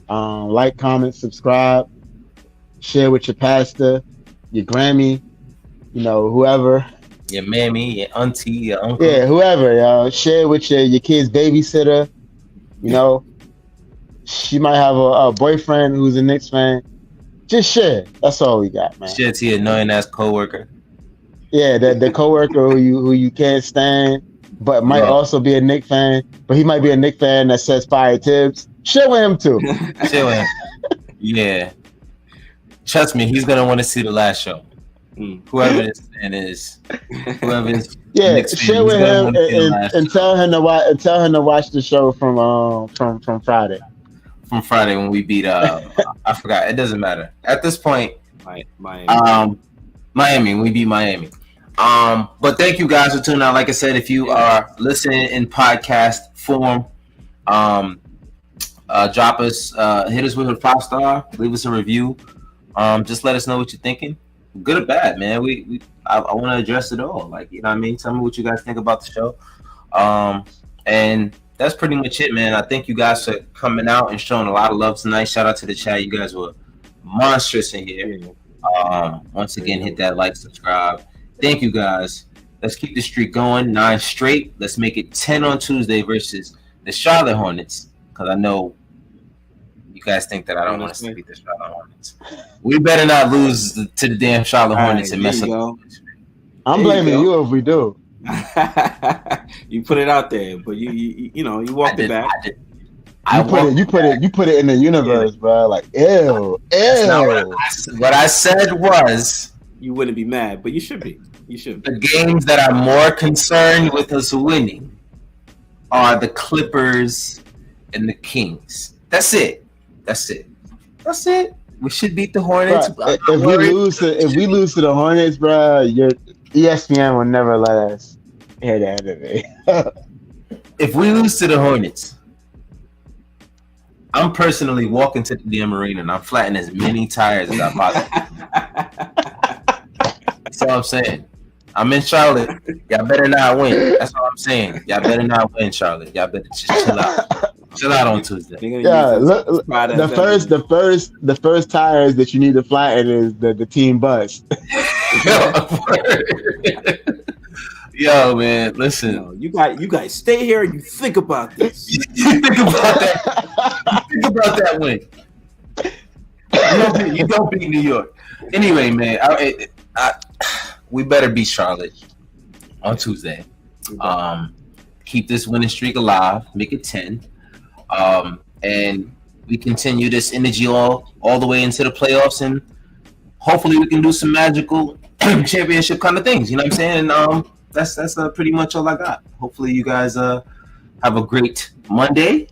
Like, comment, subscribe, share with your pastor, your Grammy, whoever. Your mammy, your auntie, your uncle. Yeah, whoever, y'all. Share with your kid's babysitter. She might have a boyfriend who's a Knicks fan. Just share. That's all we got, man. Share to your annoying ass coworker. Yeah, the coworker who you can't stand, but might Yeah. also be a Knicks fan. But he might be a Knicks fan that says fire Tibbs. Shit with him too. Chilling. Yeah. Trust me, he's gonna want to see the last show. Whoever this fan is, whoever is Yeah, Knicks fan, share he's with gonna him want to see the last and tell him to watch the show from Friday. from Friday when we beat I forgot. It doesn't matter. At this point, Miami. Miami, we beat Miami. But thank you guys for tuning out. Like I said, if you are listening in podcast form, drop us, hit us with a 5-star, leave us a review. Just let us know what you're thinking, good or bad, man. I want to address it all. Like, you know what I mean? Tell me what you guys think about the show. And that's pretty much it, man. I thank you guys for coming out and showing a lot of love tonight. Shout out to the chat. You guys were monstrous in here. Once again, hit that like, subscribe. Thank you guys. Let's keep the streak going. 9 straight. Let's make it 10 on Tuesday versus the Charlotte Hornets. Because I know you guys think that I don't want us to beat the Charlotte Hornets. We better not lose to the damn Charlotte Hornets and mess up. I'm blaming you if we do. You put it out there, but you walked it back. You put it in the universe, bro. Like, ew. What I said was you wouldn't be mad, but you should be. You should be. The games that I'm more concerned with us winning are the Clippers and the Kings. That's it. We should beat the Hornets. Bro, if we lose to the Hornets, bro, your ESPN will never let us hear the end of it. If we lose to the Hornets, I'm personally walking to the damn arena and I'm flattening as many tires as I possibly. That's all I'm saying. I'm in Charlotte. Y'all better not win. That's all I'm saying. Y'all better not win, Charlotte. Y'all better just chill out. Chill out on Tuesday. Yeah, look, the first tires that you need to flatten is the team bus. Yo, man, listen. You guys stay here and you think about this. You think about that. You think about that win. You don't beat New York. Anyway, man, we better beat Charlotte on Tuesday. Keep this winning streak alive. Make it 10. And we continue this energy all the way into the playoffs, and hopefully we can do some magical championship kind of things. You know what I'm saying? And that's pretty much all I got. Hopefully you guys have a great Monday.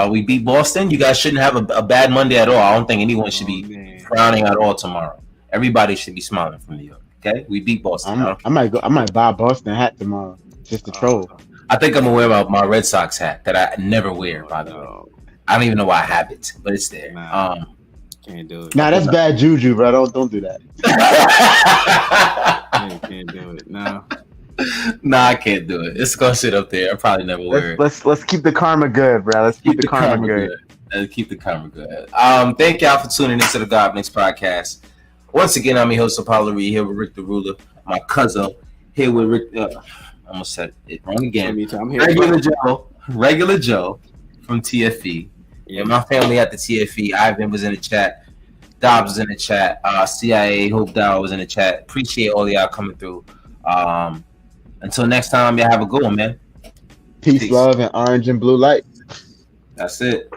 We beat Boston. You guys shouldn't have a bad Monday at all. I don't think anyone should be frowning at all tomorrow. Everybody should be smiling from New York. Okay, we beat Boston. I might buy a Boston hat tomorrow just to troll. I think I'm gonna wear my Red Sox hat that I never wear. By the way, I don't even know why I have it, but it's there. Can't do it. Nah, that's bad juju, bro. Don't do that. Can't do it. No. Nah, I can't do it. It's gonna sit up there. I probably never wear it. Let's keep the karma good, bro. Let's keep the karma good. Let's keep the karma good. Thank y'all for tuning into the God Knicks podcast. Once again, I'm your host, Apollo Reed, here with Rick the Ruler, my cousin, here with Rick. Almost said it wrong again. Regular Joe from TFE. Yeah, my family at the TFE. Ivan was in the chat. Dobbs was in the chat. CIA, Hope Dow was in the chat. Appreciate all y'all coming through. Until next time, y'all have a good one, man. Peace, love, and orange and blue light. That's it.